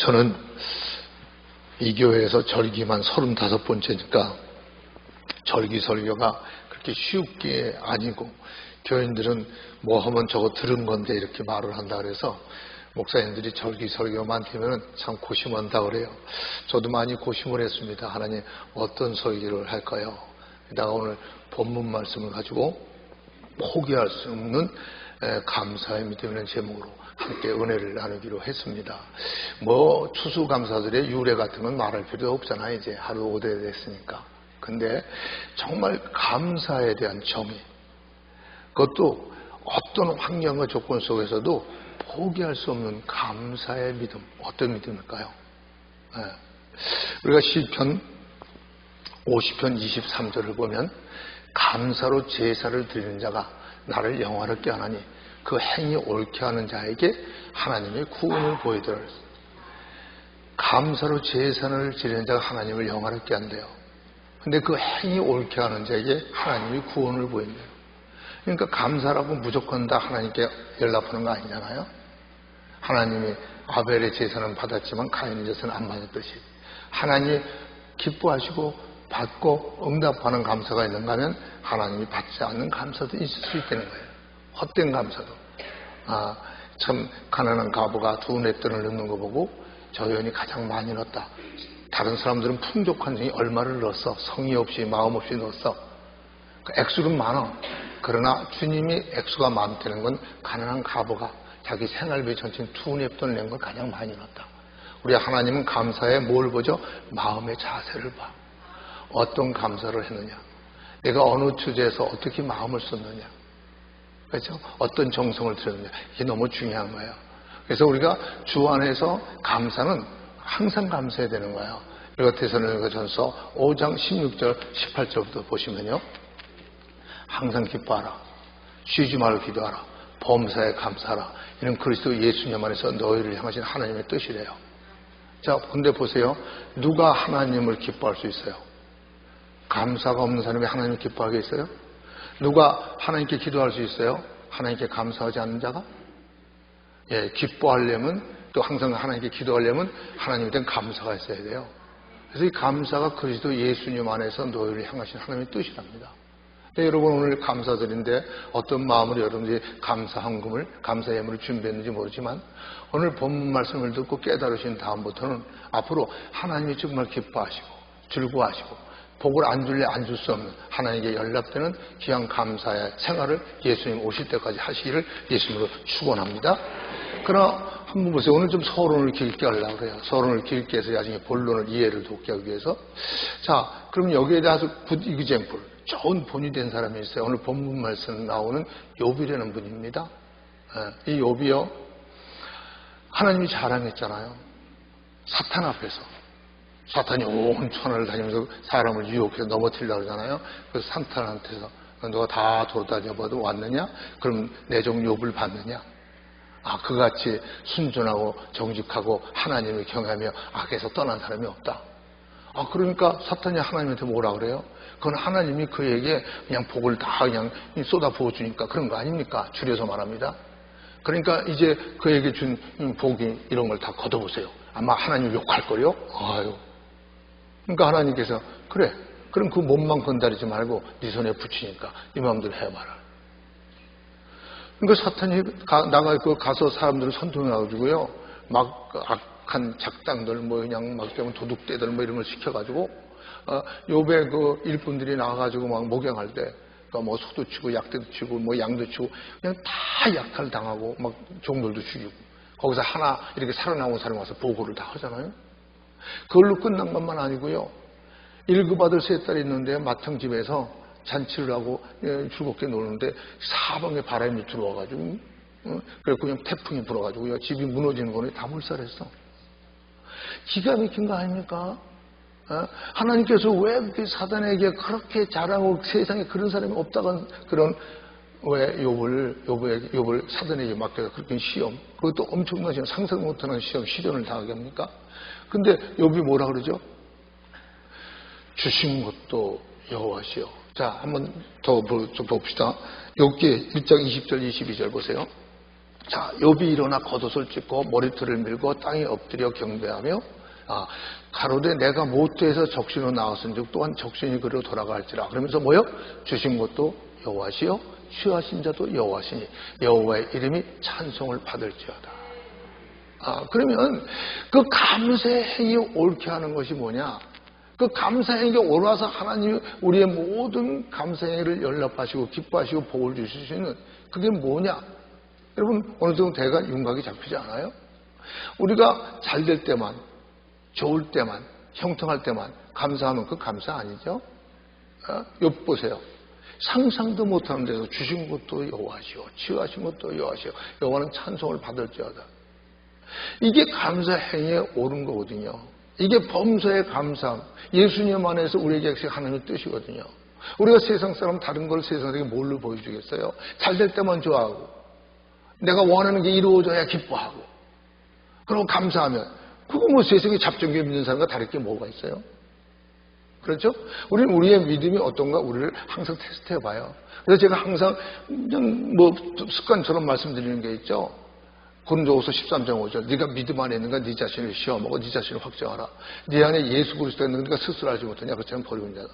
저는 이 교회에서 절기만 35번째니까 절기 설교가 그렇게 쉬운 게 아니고, 교인들은 뭐 하면 저거 들은 건데 이렇게 말을 한다 그래서 목사님들이 절기 설교만 되면 참 고심한다 그래요. 저도 많이 고심을 했습니다. 하나님 어떤 설교를 할까요? 내가 오늘 본문 말씀을 가지고 포기할 수 없는 감사의 믿음이라는 제목으로 함께 은혜를 나누기로 했습니다. 뭐 추수감사들의 유래 같은 건 말할 필요 없잖아요. 이제 하루 오대 됐으니까. 근데 정말 감사에 대한 정의, 그것도 어떤 환경과 조건 속에서도 포기할 수 없는 감사의 믿음, 어떤 믿음일까요? 우리가 시편 50편 23절을 보면 감사로 제사를 드리는 자가 나를 영화롭게 하나니 그 행위 옳게 하는 자에게 하나님의 구원을 보이더라. 감사로 제사를 드리는 자가 하나님을 영화롭게 한대요. 근데 그 행위 옳게 하는 자에게 하나님의 구원을 보인대요. 그러니까 감사라고 무조건 다 하나님께 연락하는 거 아니잖아요. 하나님이 아벨의 제사는 받았지만 가인의 제사는 안 받았듯이 하나님이 기뻐하시고 받고 응답하는 감사가 있는가 하면 하나님이 받지 않는 감사도 있을 수 있다는 거예요. 헛된 감사도. 참 가난한 과부가 두 냇돈을 넣는 거 보고 저 여인이 가장 많이 넣었다. 다른 사람들은 풍족한 중에 얼마를 넣었어. 성의 없이 마음 없이 넣었어. 그 액수는 많아. 그러나 주님이 액수가 많다는 건 가난한 과부가 자기 생활비 전체 두 냅돈을 낸 걸 가장 많이 넣었다. 우리 하나님은 감사에 뭘 보죠? 마음의 자세를 봐. 어떤 감사를 했느냐, 내가 어느 주제에서 어떻게 마음을 썼느냐, 그렇죠? 어떤 정성을 들였느냐, 이게 너무 중요한 거예요. 그래서 우리가 주 안에서 감사는 항상 감사해야 되는 거예요. 그리고 데살로니가전서 5장 16절 18절부터 보시면요, 항상 기뻐하라, 쉬지 말고 기도하라, 범사에 감사하라, 이는 그리스도 예수님 안에서 너희를 향하신 하나님의 뜻이래요. 자, 근데 보세요, 누가 하나님을 기뻐할 수 있어요? 감사가 없는 사람이 하나님을 기뻐하게 있어요? 누가 하나님께 기도할 수 있어요? 하나님께 감사하지 않는 자가? 기뻐하려면, 또 항상 하나님께 기도하려면 하나님에 대한 감사가 있어야 돼요. 그래서 이 감사가 그리스도 예수님 안에서 너희를 향하신 하나님의 뜻이랍니다. 네, 여러분 오늘 감사드린데 어떤 마음으로 여러분들이 감사 헌금을, 감사 예물을 준비했는지 모르지만 오늘 본문 말씀을 듣고 깨달으신 다음부터는 앞으로 하나님이 정말 기뻐하시고 즐거워하시고 복을 안 줄래 안 줄 수 없는 하나님께 연락되는 귀한 감사의 생활을 예수님 오실 때까지 하시기를 예수님으로 축원합니다. 그러나 한번 보세요. 오늘 좀 서론을 길게 하려고 그래요. 서론을 길게 해서 나중에 본론을 이해를 돕게 하기 위해서. 자, 그럼 여기에 대해서 굿 이그젬플, 좋은 본이 된 사람이 있어요. 오늘 본문 말씀 나오는 욥이라는 분입니다. 이 욥이요, 하나님이 자랑했잖아요. 사탄 앞에서. 사탄이 온 천하를 다니면서 사람을 유혹해서 넘어뜨리려고 그러잖아요. 그래서 사탄한테서 너가 다 돌아다녀봐도 왔느냐? 그럼 내 종 욥을 받느냐? 그같이 순전하고 정직하고 하나님을 경외하며 악에서 떠난 사람이 없다. 그러니까 사탄이 하나님한테 뭐라 그래요? 그건 하나님이 그에게 그냥 복을 다 그냥 쏟아 부어주니까 그런 거 아닙니까? 줄여서 말합니다. 그러니까 이제 그에게 준 복이 이런 걸 다 걷어보세요. 아마 하나님 욕할 거요? 그러니까 하나님께서 그래, 그럼 그 몸만 건드리지 말고 네 손에 붙이니까 네 마음대로 해봐라. 그러니까 사탄이 가서 사람들을 선동해가지고요, 막 악한 작당들, 그냥 막 도둑대들 이런 걸 시켜가지고, 욥의 그 일꾼들이 나와가지고 막 목양할 때, 그러니까 소도 치고 약대도 치고 양도 치고 그냥 다 약탈 당하고 막 종들도 죽이고, 거기서 하나 이렇게 살아남은 사람이 와서 보고를 다 하잖아요. 그걸로 끝난 것만 아니고요, 일급 아들 세 딸이 있는데 마탕집에서 잔치를 하고 즐겁게 노는데 사방에 바람이 들어와가지고, 그래서 그냥 태풍이 불어가지고요, 집이 무너지는 거는 다 몰살했어. 기가 막힌 거 아닙니까? 하나님께서 왜 그렇게 사단에게 그렇게 잘하고 세상에 그런 사람이 없다간 그런, 왜 욥을 사단에게 맡겨서 그렇게 시험, 그것도 엄청난 시험, 상상 못하는 시련을 당하게 합니까? 근데 욥이 뭐라 그러죠? 주신 것도 여호와시요. 자, 한번 더 봅시다. 욥기 1장 20절 22절 보세요. 자, 욥이 일어나 겉옷을 찢고 머리털을 밀고 땅에 엎드려 경배하며 가로되 내가 모태에서 적신으로 나왔은즉 또한 적신이 그리로 돌아갈지라. 그러면서 뭐요? 주신 것도 여호와시요 취하신 자도 여호와시니 여호와의 이름이 찬송을 받을지어다. 그러면 그 감사의 행위 옳게 하는 것이 뭐냐? 그 감사의 행위가 옳아서 하나님이 우리의 모든 감사의 행위를 연락하시고 기뻐하시고 복을 주실 수 있는 그게 뭐냐? 여러분, 어느 정도 대가 윤곽이 잡히지 않아요? 우리가 잘 될 때만, 좋을 때만, 형통할 때만 감사하면 그 감사 아니죠? 욥 보세요. 상상도 못하는 데서 주신 것도 여호와시오, 취하신 것도 여호와시오. 여호와는 찬송을 받을지어다. 이게 감사 행위에 옳은 거거든요. 이게 범사의 감사함. 예수님 안에서 우리에게 하나님의 뜻이거든요. 우리가 세상 사람 다른 걸 세상에게 뭘로 보여주겠어요? 잘 될 때만 좋아하고, 내가 원하는 게 이루어져야 기뻐하고, 그리고 감사하면, 그거 뭐 세상에 잡종교 믿는 사람과 다를 게 뭐가 있어요? 그렇죠? 우리는 우리의 믿음이 어떤가 우리를 항상 테스트해 봐요. 그래서 제가 항상 그냥 뭐 습관처럼 말씀드리는 게 있죠. 고린도후서 13장 5절. 네가 믿음 안에 있는가 네 자신을 시험하고 네 자신을 확정하라. 네 안에 예수 그리스도가 있는가 스스로 알지 못하냐. 그처럼 버리는 자다.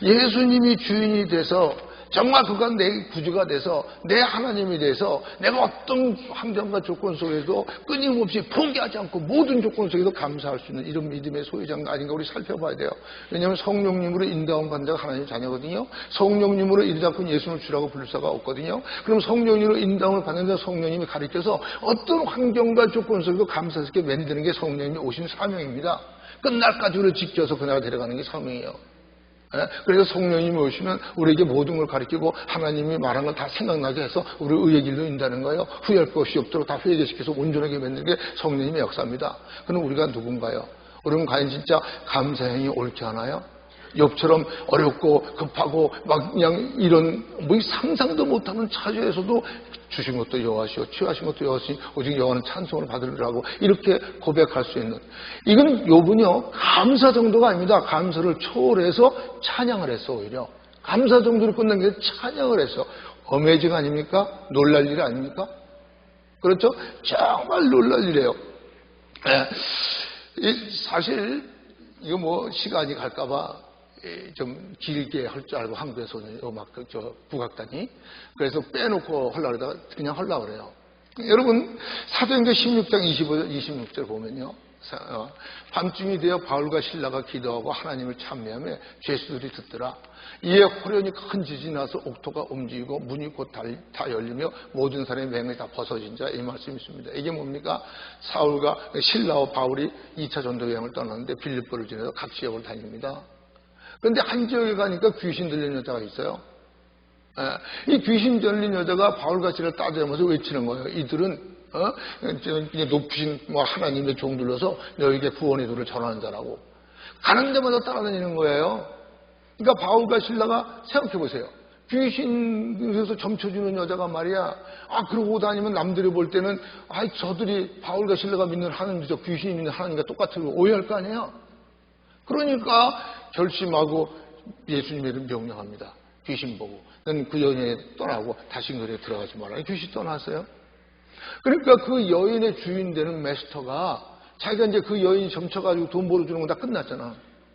예수님이 주인이 돼서 정말 그가 내 구주가 돼서 내 하나님이 돼서 내가 어떤 환경과 조건 속에도 끊임없이 포기하지 않고 모든 조건 속에도 감사할 수 있는 이런 믿음의 소유자가 아닌가 우리 살펴봐야 돼요. 왜냐하면 성령님으로 인도함 받는 자가 하나님의 자녀거든요. 성령님으로 이르지 않고 예수를 주라고 부를 수가 없거든요. 그럼 성령님으로 인도함을 받는 자 성령님이 가르쳐서 어떤 환경과 조건 속에도 감사스럽게 만드는 게 성령님이 오신 사명입니다. 끝날까지 우리를 지켜서 그날 데려가는 게 사명이에요. 그래서 성령님이 오시면 우리에게 모든 걸 가르치고 하나님이 말한 걸 다 생각나게 해서 우리를 의의 길로 인다는 거예요. 후회할 것이 없도록 다 회개시켜서 온전하게 만드는 게 성령님의 역사입니다. 그럼 우리가 누군가요? 우리는 과연 진짜 감사행위 옳지 않아요? 욥처럼 어렵고 급하고 막 그냥 이런 뭐 상상도 못하는 차저에서도 주신 것도 여호와시오 취하신 것도 여호와시니 오직 여호와는 찬송을 받으리라고 이렇게 고백할 수 있는 이건 욥은요 감사 정도가 아닙니다. 감사를 초월해서 찬양을 했어. 오히려 감사 정도로 끝난 게 찬양을 했어. 어메이징 아닙니까? 놀랄 일 아닙니까? 그렇죠? 정말 놀랄 일이에요. 사실 이거 뭐 시간이 갈까봐 좀 길게 할 줄 알고 한국에서는 음악 국악단이 그래서 빼놓고 하려고 그러다가 그냥 하려고 그래요. 여러분 사도행전 16장 25절 26절 보면요. 밤중이 되어 바울과 실라가 기도하고 하나님을 찬미하며 죄수들이 듣더라. 이에 호련히 큰 지진이 나서 옥토가 움직이고 문이 곧 다 열리며 모든 사람의 맹이 다 벗어진 자 이 말씀이 있습니다. 이게 뭡니까? 사울과 실라와 바울이 2차 전도 여행을 떠났는데 빌립보를 지나서 각 지역을 다닙니다. 그런데 한 지역에 가니까 귀신 들린 여자가 있어요. 이 귀신 들린 여자가 바울과 실라를 따져면서 외치는 거예요. 이들은 높으신 하나님의 종들로서 너에게 구원의 도를 전하는 자라고 가는 데마다 따라다니는 거예요. 그러니까 바울과 실라가 생각해 보세요. 귀신에서 점쳐주는 여자가 말이야. 그러고 다니면 남들이 볼 때는 저들이 바울과 실라가 믿는 하나님, 저 귀신이 믿는 하나님과 똑같은 거 오해할 거 아니에요. 그러니까 결심하고 예수님의 이름 명령합니다. 귀신 보고 넌 그 여인에 떠나고 다시 그 거리에 들어가지 마라. 귀신 떠났어요. 그러니까 그 여인의 주인 되는 마스터가 자기가 이제 그 여인이 점쳐가지고 돈 벌어주는 건 다 끝났잖아.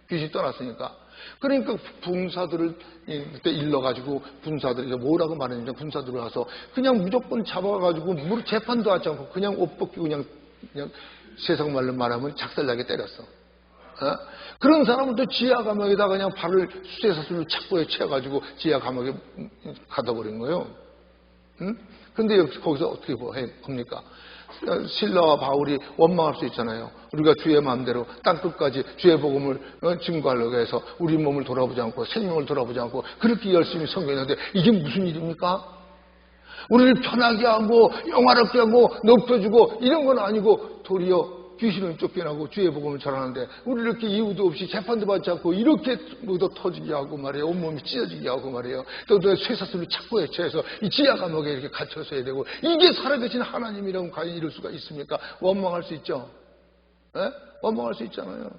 귀신이 떠났으니까. 그러니까 군사들을 그때 일러가지고 군사들이 뭐라고 말했냐면 군사들이 와서 그냥 무조건 잡아가지고 재판도 하지 않고 그냥 옷 벗기고 그냥 세상 말로 말하면 작살나게 때렸어. 그런 사람은 또 지하 감옥에다 그냥 발을 수세사슬로 착고에 채워가지고 지하 감옥에 가둬버린 거예요. 근데 거기서 어떻게 봅니까? 실라와 바울이 원망할 수 있잖아요. 우리가 주의 마음대로 땅끝까지 주의 복음을 증거하려고 해서 우리 몸을 돌아보지 않고 생명을 돌아보지 않고 그렇게 열심히 섬겼는데 이게 무슨 일입니까? 우리를 편하게 하고 영화롭게 하고 높여주고 이런 건 아니고 도리어 귀신을 쫓겨나고 주의 복음을 전하는데 우리 이렇게 이유도 없이 재판도 받지 않고 이렇게 묻어 터지게 하고 말이에요. 온몸이 찢어지게 하고 말이에요. 또 쇠사슬로 착고에 채워서 이 지하 감옥에 이렇게 갇혀서야 되고 이게 살아계신 하나님이라고 과연 이럴 수가 있습니까? 원망할 수 있죠. 원망할 수 있잖아요.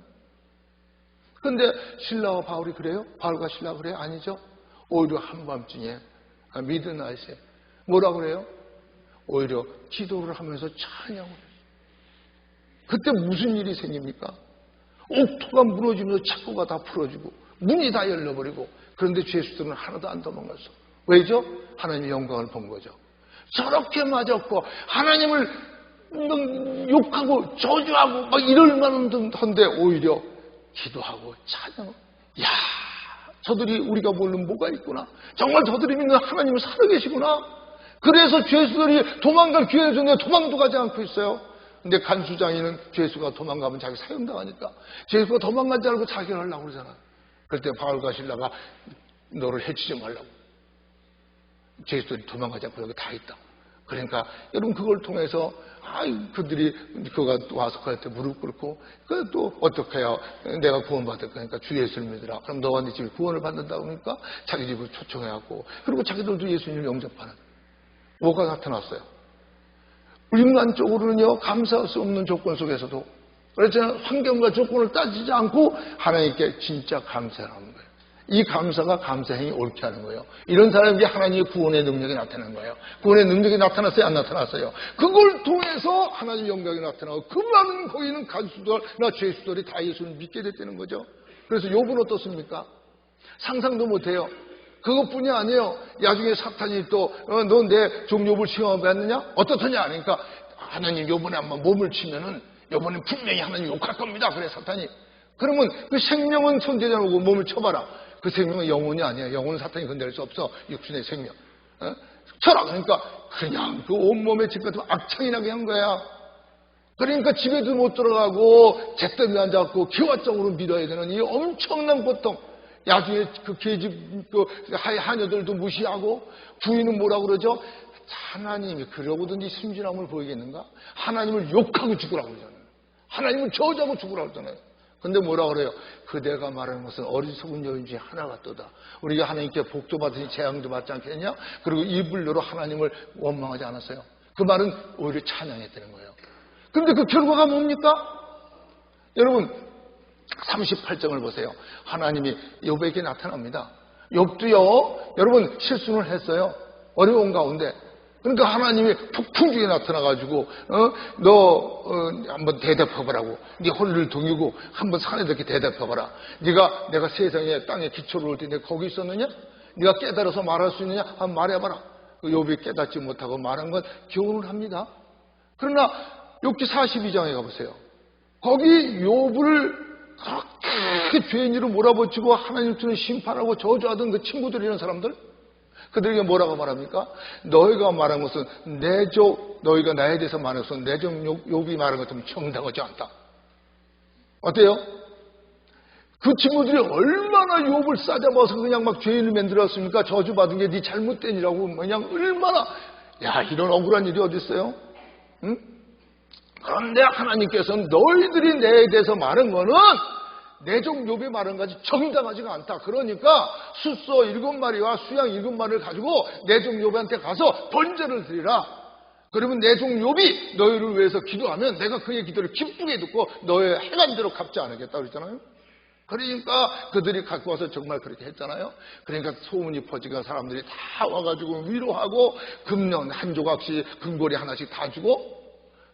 그런데 실라와 바울이 그래요? 바울과 실라가 그래요? 아니죠. 오히려 한밤중에 미드나잇에 뭐라 그래요? 오히려 기도를 하면서 찬양을 했어요. 그때 무슨 일이 생깁니까? 옥토가 무너지면서 창고가 다 풀어지고 문이 다 열려버리고, 그런데 죄수들은 하나도 안 도망갔어. 왜죠? 하나님의 영광을 본 거죠. 저렇게 맞았고 하나님을 욕하고 저주하고 막 이럴 만한데 오히려 기도하고 찬양. 야, 저들이 우리가 모르는 뭐가 있구나. 정말 저들이 믿는 하나님은 살아계시구나. 그래서 죄수들이 도망갈 기회를 줬는데 도망도 가지 않고 있어요. 근데 간수장이는 죄수가 도망가면 자기 사형당하니까 죄수가 도망간 줄 알고 자결 하려고 그러잖아. 그럴 때 바울과실라가 너를 해치지 말라고. 죄수들이 도망가지 않고 여기 다 있다. 그러니까 여러분 그걸 통해서 그들이 그가 와서 그한테 무릎 꿇고 또 어떻게 해야 내가 구원받을 거니까 주 예수를 믿으라. 그럼 너와 네 집이 구원을 받는다 그러니까 자기 집을 초청해갖고 그리고 자기들도 예수님을 영접하는 뭐가 나타났어요. 인간적으로는요 감사할 수 없는 조건 속에서도 그렇잖아요. 환경과 조건을 따지지 않고 하나님께 진짜 감사하는 거예요. 이 감사가 감사행위 옳게 하는 거예요. 이런 사람이 하나님의 구원의 능력이 나타나는 거예요. 구원의 능력이 나타났어요? 안 나타났어요? 그걸 통해서 하나님의 영광이 나타나고 그 많은 거기 있는 간수들이나 죄수들이 다 예수를 믿게 됐다는 거죠. 그래서 욥은 어떻습니까? 상상도 못해요. 그것뿐이 아니에요. 나중에 사탄이 또 너 내 종 욥을 시험하느냐? 어떻더냐? 그러니까 하나님 요번에 한번 몸을 치면은 요번에 분명히 하나님 욕할 겁니다. 그래 사탄이. 그러면 그 생명은 선제자라고 몸을 쳐봐라. 그 생명은 영혼이 아니에요. 영혼은 사탄이 건드릴 수 없어. 육신의 생명. 쳐라. 그러니까 그냥 그 온몸에 집같은 악창이 나게 한 거야. 그러니까 집에도 못 들어가고 잿더미 앉아갖고 기와적으로 밀어야 되는 이 엄청난 고통. 나중에 그 계집 그 하녀들도 무시하고 부인은 뭐라고 그러죠? 하나님이 그러고든지 순진함을 보이겠는가? 하나님을 욕하고 죽으라고 그러잖아요. 하나님을 저주하고 죽으라고 그러잖아요. 근데 뭐라 그래요? 그대가 말하는 것은 어리석은 여인 중에 하나가 떠다. 우리가 하나님께 복도 받으니 재앙도 받지 않겠냐? 그리고 이불로로 하나님을 원망하지 않았어요. 그 말은 오히려 찬양했다는 거예요. 그런데 그 결과가 뭡니까? 여러분 38장을 보세요. 하나님이 욥에게 나타납니다. 욥도요 여러분 실수를 했어요. 어려운 가운데. 그러니까 하나님이 폭풍 중에 나타나가지고 너 한번 대답해보라고. 네 홀을 동이고 한번 산에 이렇게 대답해봐라. 내가 세상에 땅에 기초를 올 때 내가 거기 있었느냐? 네가 깨달아서 말할 수 있느냐? 한번 말해봐라. 그 욥이 깨닫지 못하고 말한 건 교훈을 합니다. 그러나 욥기 42장에 가보세요. 거기 욥을 그렇게 죄인으로 몰아붙이고 하나님 주는 심판하고 저주하던 그 친구들 이런 사람들 그들에게 뭐라고 말합니까? 너희가 말한 것은 너희가 나에 대해서 말한 것은 내적 욥이 말한 것처럼 정당하지 않다. 어때요? 그 친구들이 얼마나 욥을 싸잡아서 그냥 막 죄인을 만들었습니까? 저주받은 게 네 잘못된 일이라고 그냥 얼마나 이런 억울한 일이 어디 있어요? 응? 그런데 하나님께서는 너희들이 내에 대해서 말한 거는 내적 욥이 말한 것이 정당하지가 않다. 그러니까 숫소 7마리와 수양 7마리를 가지고 내적 욥한테 가서 번제를 드리라. 그러면 내적 욥이 너희를 위해서 기도하면 내가 그의 기도를 기쁘게 듣고 너의 행한 대로 갚지 않겠다 그랬잖아요. 그러니까 그들이 갖고 와서 정말 그렇게 했잖아요. 그러니까 소문이 퍼지고 사람들이 다 와가지고 위로하고 금년 한 조각씩 금고리 하나씩 다 주고,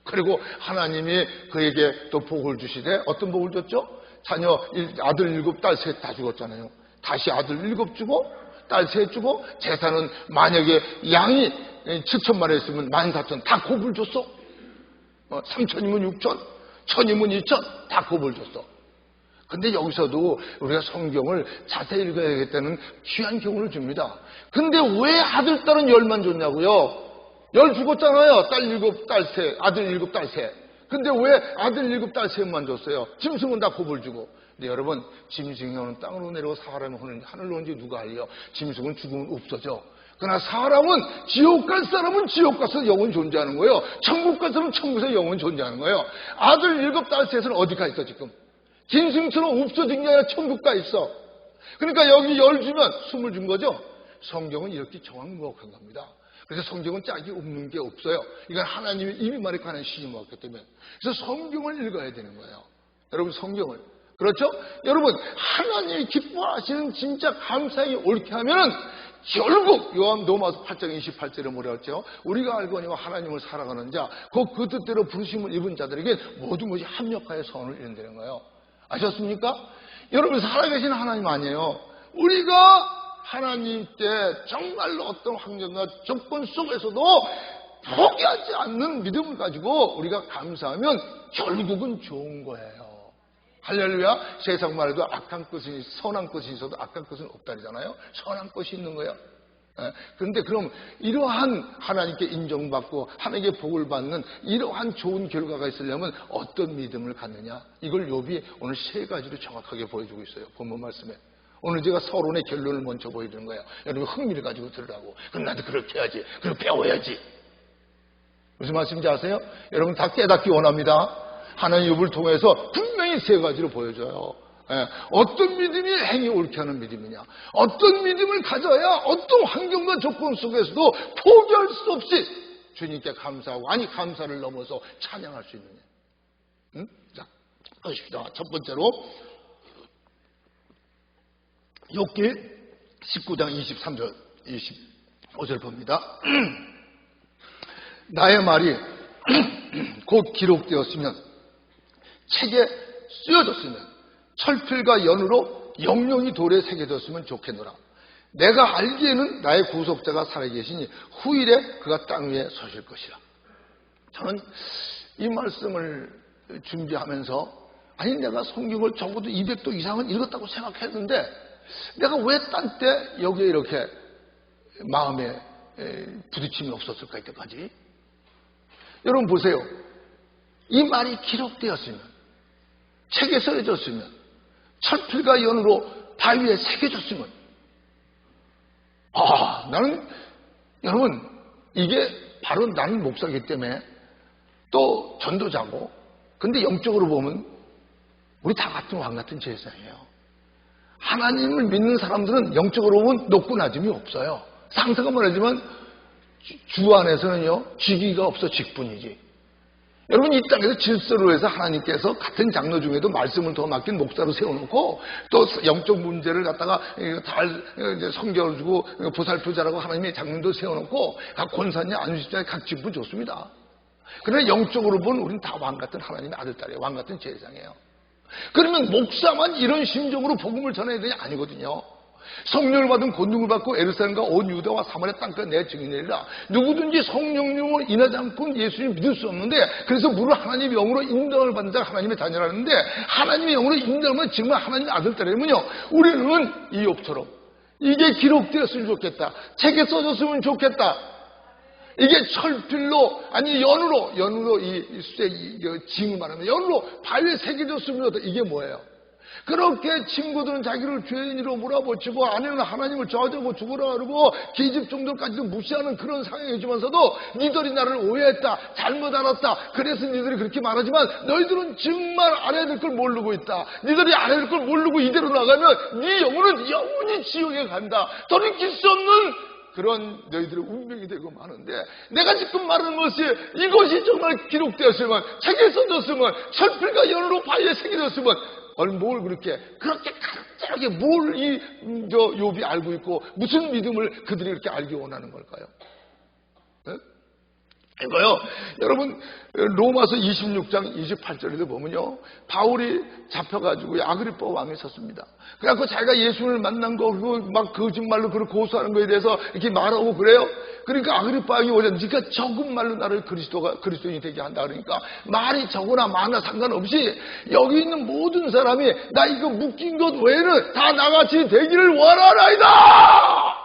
그리고 하나님이 그에게 또 복을 주시되 어떤 복을 줬죠? 자녀 아들 7, 딸 3 다 죽었잖아요. 다시 아들 7 주고 딸 3 주고 재산은 만약에 양이 7천만 원 있으면 14,000 다 곱을 줬어. 3천이면 6천, 1,000이면 2천 다 곱을 줬어. 근데 여기서도 우리가 성경을 자세히 읽어야겠다는 귀한 교훈을 줍니다. 근데 왜 아들, 딸은 10만 줬냐고요? 10 죽었잖아요. 딸 7, 딸 3, 아들 7, 딸 3. 근데 왜 아들 7, 딸 3만 줬어요? 짐승은 다 곱을 주고. 근데 여러분, 짐승이 오는 땅으로 내려오고 사람이 오는 하늘로 온지 누가 알려? 짐승은 죽으면 없어져. 그러나 사람은 지옥 갈 사람은 지옥 가서 영원히 존재하는 거예요. 천국 갈 사람은 천국에서 영원히 존재하는 거예요. 아들 7, 딸 3는 어디 가 있어 지금? 짐승처럼 없어진 게 아니라 천국 가 있어. 그러니까 여기 10 주면 20 준 거죠. 성경은 이렇게 정확한 겁니다. 그래서 성경은 짝이 없는 게 없어요. 이건 하나님이 이미 말에 관한 시험이 왔기 때문에. 그래서 성경을 읽어야 되는 거예요. 여러분 성경을. 그렇죠? 여러분 하나님이 기뻐하시는 진짜 감사히 옳게 하면은 결국 로마서 8장 28절에 뭐라 했죠? 우리가 알거니와 하나님을 살아가는 자, 그 뜻대로 부르심을 입은 자들에게 모든 것이 합력하여 선을 이룬다는 거예요. 아셨습니까? 여러분 살아계신 하나님 아니에요. 우리가 하나님께 정말로 어떤 환경과 조건 속에서도 포기하지 않는 믿음을 가지고 우리가 감사하면 결국은 좋은 거예요. 할렐루야. 세상 말에도 악한 것이 선한 것이 있어도 악한 것은 없다잖아요. 선한 것이 있는 거예요. 그런데 그럼 이러한 하나님께 인정받고 하나님께 복을 받는 이러한 좋은 결과가 있으려면 어떤 믿음을 갖느냐, 이걸 욥이 오늘 세 가지로 정확하게 보여주고 있어요. 본문 말씀에. 오늘 제가 서론의 결론을 먼저 보여주는 거예요. 여러분 흥미를 가지고 들으라고. 그럼 나도 그렇게 해야지. 그럼 배워야지. 무슨 말씀인지 아세요? 여러분 다 깨닫기 원합니다. 하나님 욥을 통해서 분명히 세 가지로 보여줘요. 어떤 믿음이 행위 옳게 하는 믿음이냐, 어떤 믿음을 가져야 어떤 환경과 조건 속에서도 포기할 수 없이 주님께 감사하고, 아니 감사를 넘어서 찬양할 수 있느냐. 응? 자, 보십시다. 첫 번째로 욥기 19장 23절 25절 봅니다. 나의 말이 곧 기록되었으면, 책에 쓰여졌으면, 철필과 연으로 영영이 돌에 새겨졌으면 좋겠노라. 내가 알기에는 나의 구속자가 살아계시니 후일에 그가 땅 위에 서실 것이라. 저는 이 말씀을 준비하면서, 아니 내가 성경을 적어도 200도 이상은 읽었다고 생각했는데 내가 왜 딴 때 여기에 이렇게 마음에 부딪힘이 없었을까 이때까지. 여러분 보세요. 이 말이 기록되었으면, 책에 써졌으면, 철필과 연으로 바위에 새겨졌으면, 나는 여러분 이게 바로 나는 목사이기 때문에 또 전도자고, 근데 영적으로 보면 우리 다 같은 왕 같은 제사예요. 하나님을 믿는 사람들은 영적으로 보면 높고 낮음이 없어요. 상세가 말하지만 주 안에서는요 직위가 없어 직분이지. 여러분 이 땅에서 질서로 해서 하나님께서 같은 장로 중에도 말씀을 더 맡긴 목사로 세워놓고, 또 영적 문제를 갖다가 잘 성경을 주고 보살펴자라고 하나님의 장로도 세워놓고, 각 권사님 안수집장에 각 직분 좋습니다. 그러나 영적으로 보면 우리는 다 왕 같은 하나님의 아들 딸이에요. 왕 같은 제사장이에요. 그러면 목사만 이런 심정으로 복음을 전해야 되냐? 아니거든요. 성령을 받은 권능을 받고 예루살렘과 온 유다와 사마리아 땅까지 내 증인이라. 누구든지 성령님을 인하지 않고는 예수님 믿을 수 없는데, 그래서 무릇 하나님의 영으로 인정을 받는 자가 하나님의 자녀라는데, 하나님의 영으로 인정하면 정말 하나님의 아들 딸이면요, 우리는 이 욥처럼 이게 기록되었으면 좋겠다, 책에 써졌으면 좋겠다, 이게 철필로 아니 연으로 이 쇠 징을 말하면 연으로 바위에 새겨졌으면 좋겠다. 이게 뭐예요? 그렇게 친구들은 자기를 죄인으로 몰아붙이고, 아내는 하나님을 저주하고 죽으라 그러고 기집 종들까지도 무시하는 그런 상황이지만서도 니들이 나를 오해했다, 잘못 알았다, 그래서 니들이 그렇게 말하지만 너희들은 정말 알아야 될 걸 모르고 있다. 니들이 알아야 될 걸 모르고 이대로 나가면 네 영혼은 영원히 지옥에 간다. 돌이킬 수 없는 그런 너희들의 운명이 되고 마는데, 내가 지금 말하는 것이 이것이 정말 기록되었으면, 책에 써졌으면, 철필과 연으로 바위에 새겨졌으면, 뭘 그렇게 간절하게 뭘 욥이 알고 있고 무슨 믿음을 그들이 이렇게 알기 원하는 걸까요? 네? 이거요. 여러분 로마서 26장 28절에도 보면요, 바울이 잡혀가지고 아그리빠 왕이 섰습니다. 그래갖고 자기가 예수를 만난 거, 그리고 막 거짓말로 그걸 고소하는 거에 대해서 이렇게 말하고 그래요. 그러니까 아그리빠 왕이 오자, 네가 적은 말로 나를 그리스도인이 되게 한다. 그러니까 말이 적으나 많아 상관없이 여기 있는 모든 사람이 나 이거 묶인 것 외에는 다 나같이 되기를 원하나이다.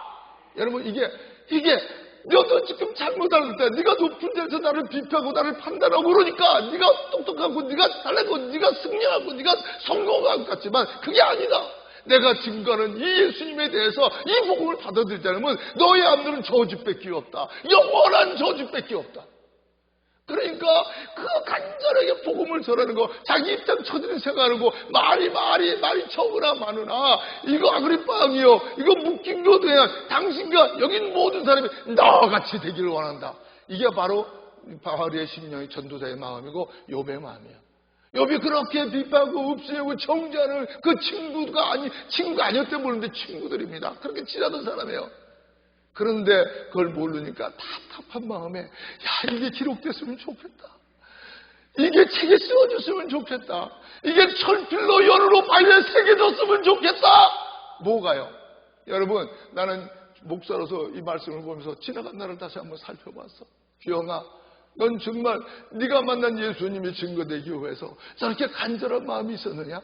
여러분 이게 너도 지금 잘못할 때 네가 높은 데서 나를 비평하고 나를 판단하고 그러니까 네가 똑똑하고 네가 잘나고 네가 승리하고 네가 성공한 것 같지만 그게 아니다. 내가 증거하는 이 예수님에 대해서 이 복음을 받아들이지 않으면 너의 앞으로는 저주밖에 없다. 영원한 저주밖에 없다. 그러니까 그 간절하게 복음을 전하는 거, 자기 입장 처지를 생각하고 말이 적으나 많으나 이거 아그리빠 왕이요, 이거 묶인 것도야 당신과 여기 있는 모든 사람이 나와 같이 되기를 원한다. 이게 바로 바울의 심령의 전도자의 마음이고 욥의 마음이에요. 욥이 그렇게 비판하고 읍쓰고 정죄하는 그 친구 아니었대 모르는데 친구들입니다. 그렇게 지나던 사람이에요. 그런데 그걸 모르니까 답답한 마음에 야, 이게 기록됐으면 좋겠다. 이게 책에 쓰여졌으면 좋겠다. 이게 철필로 연으로 발에 새겨졌으면 좋겠다. 뭐가요? 여러분, 나는 목사로서 이 말씀을 보면서 지나간 날을 다시 한번 살펴봤어. 기영아, 넌 정말 네가 만난 예수님이 증거되기 위해서 저렇게 간절한 마음이 있었느냐?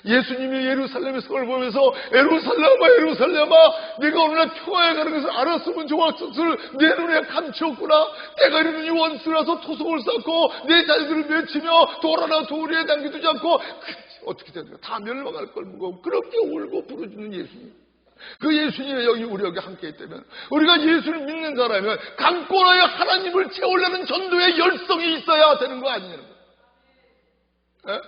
예수님이 예루살렘의 성을 보면서 예루살렘아 예루살렘아 네가 오늘날 평화에 가는 것을 알았으면 좋았을 내 눈에 감추었구나. 때가 이르니 원수라서 토속을 쌓고 내 자녀들을 맺히며 돌아나 도리에 남겨두지 않고 어떻게 되는가? 다 멸망할 걸 무거워. 그렇게 울고 부르짖는 예수님. 그 예수님이 여기 우리 여기 함께 있다면 우리가 예수를 믿는 사람이면 강권하여 하나님을 채우려는 전도의 열성이 있어야 되는 거 아니냐는 거예요.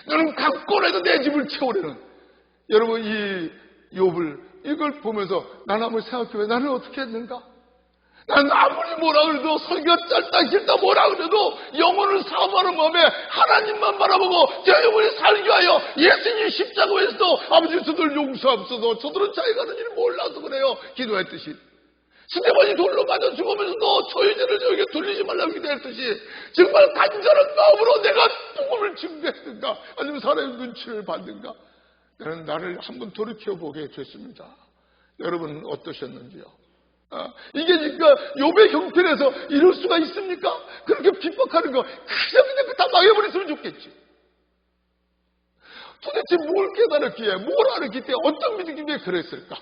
너는 강권해서 내 집을 채우려는. 여러분, 이 욥을 이걸 보면서 나는 한번 생각해보면 나는 어떻게 했는가? 난 아무리 뭐라 그래도 설교가 짧다 길다 뭐라 그래도 영혼을 사모하는 마음에 하나님만 바라보고 저 영혼이 살기하여 예수님 십자가에서도 아버지 저들 용서하옵소서. 저들은 자기가 하는 일을 몰라서 그래요. 기도했듯이 스데반이 돌로 맞아 죽으면서도 저희들을 저에게 돌리지 말라고 기도했듯이 정말 간절한 마음으로 내가 복음을 증거했는가 아니면 사람의 눈치를 받는가. 나는 나를 한번 돌이켜보게 됐습니다. 여러분은 어떠셨는지요? 이게 그러니까 욥의 형편에서 이럴 수가 있습니까? 그렇게 핍박하는 거 그냥 다 망해버렸으면 좋겠지. 도대체 뭘 깨달았기에 뭘 알았기 때문에 어떤 믿음이 왜 그랬을까?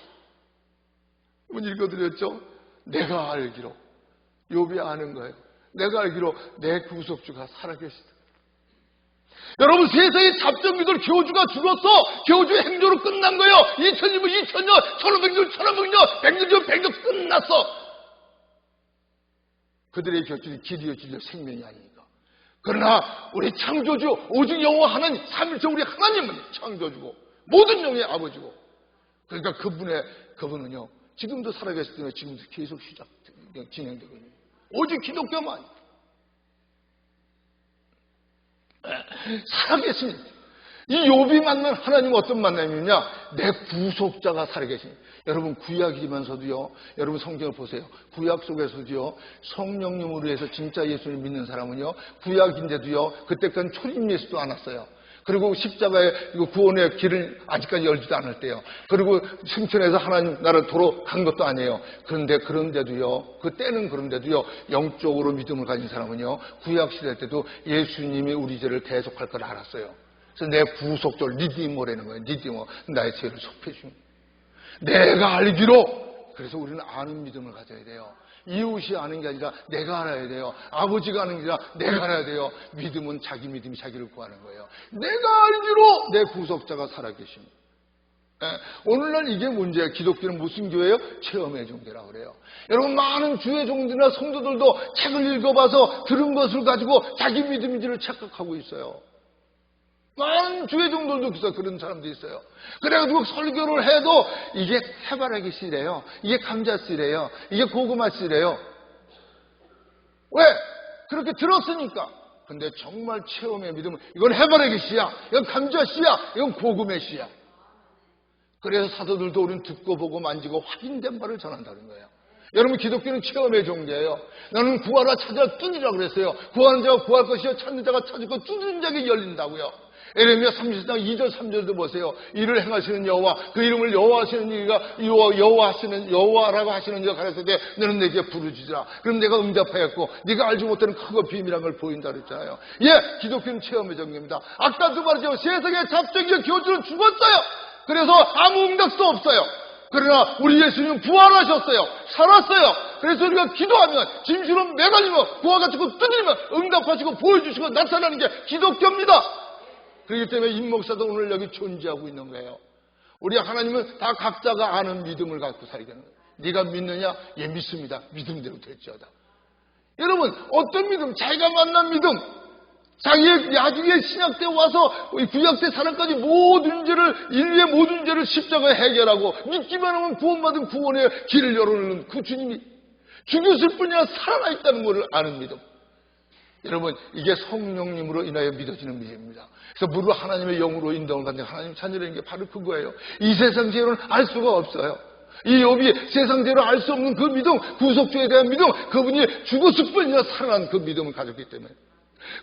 한번 읽어드렸죠? 내가 알기로 욥이 아는 거예요. 내가 알기로 내 구속주가 살아계시다. 여러분, 세상의 잡정기들 교주가 죽었어. 교주의 행조로 끝난 거예요. 2000년이면 2000년, 1500년, 1500년, 100년, 100년 끝났어. 그들의 결정이 길이요 진리요 생명이 아니니까. 그러나 우리 창조주 오직 여호와 하나님, 삼일체 우리 하나님은 창조주고 모든 영의 아버지고, 그러니까 그분은요 지금도 살아계시기 때문에 지금도 계속 진행되거든요. 오직 기독교만 살아계십니다. 이 욥이 만난 하나님은 어떤 만남이냐? 내 구속자가 살아계십니다. 여러분, 구약이면서도요, 여러분 성경을 보세요. 구약 속에서도요, 성령님으로 해서 진짜 예수를 믿는 사람은요, 구약인데도요, 그때까지 초림 예수도 안 왔어요. 그리고 십자가의 구원의 길을 아직까지 열지도 않을 때요. 그리고 승천해서 하나님 나라 도로 간 것도 아니에요. 그런데도요, 그때는 그런데도요, 영적으로 믿음을 가진 사람은요, 구약시대 때도 예수님이 우리 죄를 대속할 걸 알았어요. 그래서 내 구속절, 리디머라는 거예요. 리디머, 나의 죄를 속해줍니다. 내가 알기로. 그래서 우리는 아는 믿음을 가져야 돼요. 이웃이 아는 게 아니라 내가 알아야 돼요. 아버지가 아는 게 아니라 내가 알아야 돼요. 믿음은 자기 믿음이 자기를 구하는 거예요. 내가 알기로 내 구속자가 살아계십니다. 오늘날 이게 문제예요. 기독교는 무슨 교회예요? 체험의 종교라고 그래요. 여러분, 많은 주의 종들이나 성도들도 책을 읽어봐서 들은 것을 가지고 자기 믿음인지를 착각하고 있어요. 많은 주의 종들도 있어요. 그런 사람도 있어요. 그래가지고 설교를 해도 이게 해바라기 씨래요. 이게 감자 씨래요. 이게 고구마 씨래요. 왜? 그렇게 들었으니까. 근데 정말 체험의 믿음은 이건 해바라기 씨야. 이건 감자 씨야. 이건 고구마 씨야. 그래서 사도들도 우리는 듣고 보고 만지고 확인된 바를 전한다는 거예요. 여러분, 기독교는 체험의 종교예요. 나는 구하라 찾아 뚫으라 그랬어요. 구하는 자가 구할 것이요 찾는 자가 찾을 것, 뚫는 자에게 열린다고요. 에레미야 30장 2절 3절도 보세요. 이를 행하시는 여호와, 그 이름을 여호와하시는 이가 여호와라고 하시는 이가 가르칠 때 너는 내게 부르짖으라. 그럼 내가 응답하였고 네가 알지 못하는 크고 비밀한 걸 보인다 그랬잖아요. 예, 기독교는 체험의 종교입니다. 아까도 말했죠. 세상의 잡정기와 교주는 죽었어요. 그래서 아무 응답도 없어요. 그러나 우리 예수님은 부활하셨어요. 살았어요. 그래서 우리가 기도하면, 진실은 매달리면, 구하가지고 두드리면 응답하시고 보여주시고 나타나는 게 기독교입니다. 그렇기 때문에 임목사도 오늘 여기 존재하고 있는 거예요. 우리 하나님은 다 각자가 아는 믿음을 갖고 살게 하는 거예요. 네가 믿느냐? 예, 믿습니다. 믿음대로 될지어다. 여러분, 어떤 믿음? 자기가 만난 믿음. 자기의 나중에 신약 때 와서 구약 때 사람까지 모든 죄를, 인류의 모든 죄를 십자가에 해결하고 믿기만 하면 구원받은 구원의 길을 열어놓는 그 주님이 죽으실 뿐이 아니라 살아나 있다는 것을 아는 믿음. 여러분, 이게 성령님으로 인하여 믿어지는 믿음입니다. 그래서 무릇 하나님의 영으로 인도를 받는 하나님 자녀라는 게 바로 그거예요. 이 세상 지혜로는 알 수가 없어요. 이 욥이 세상대로 알 수 없는 그 믿음, 구속주에 대한 믿음, 그분이 죽었을 뿐이라 살아난 그 믿음을 가졌기 때문에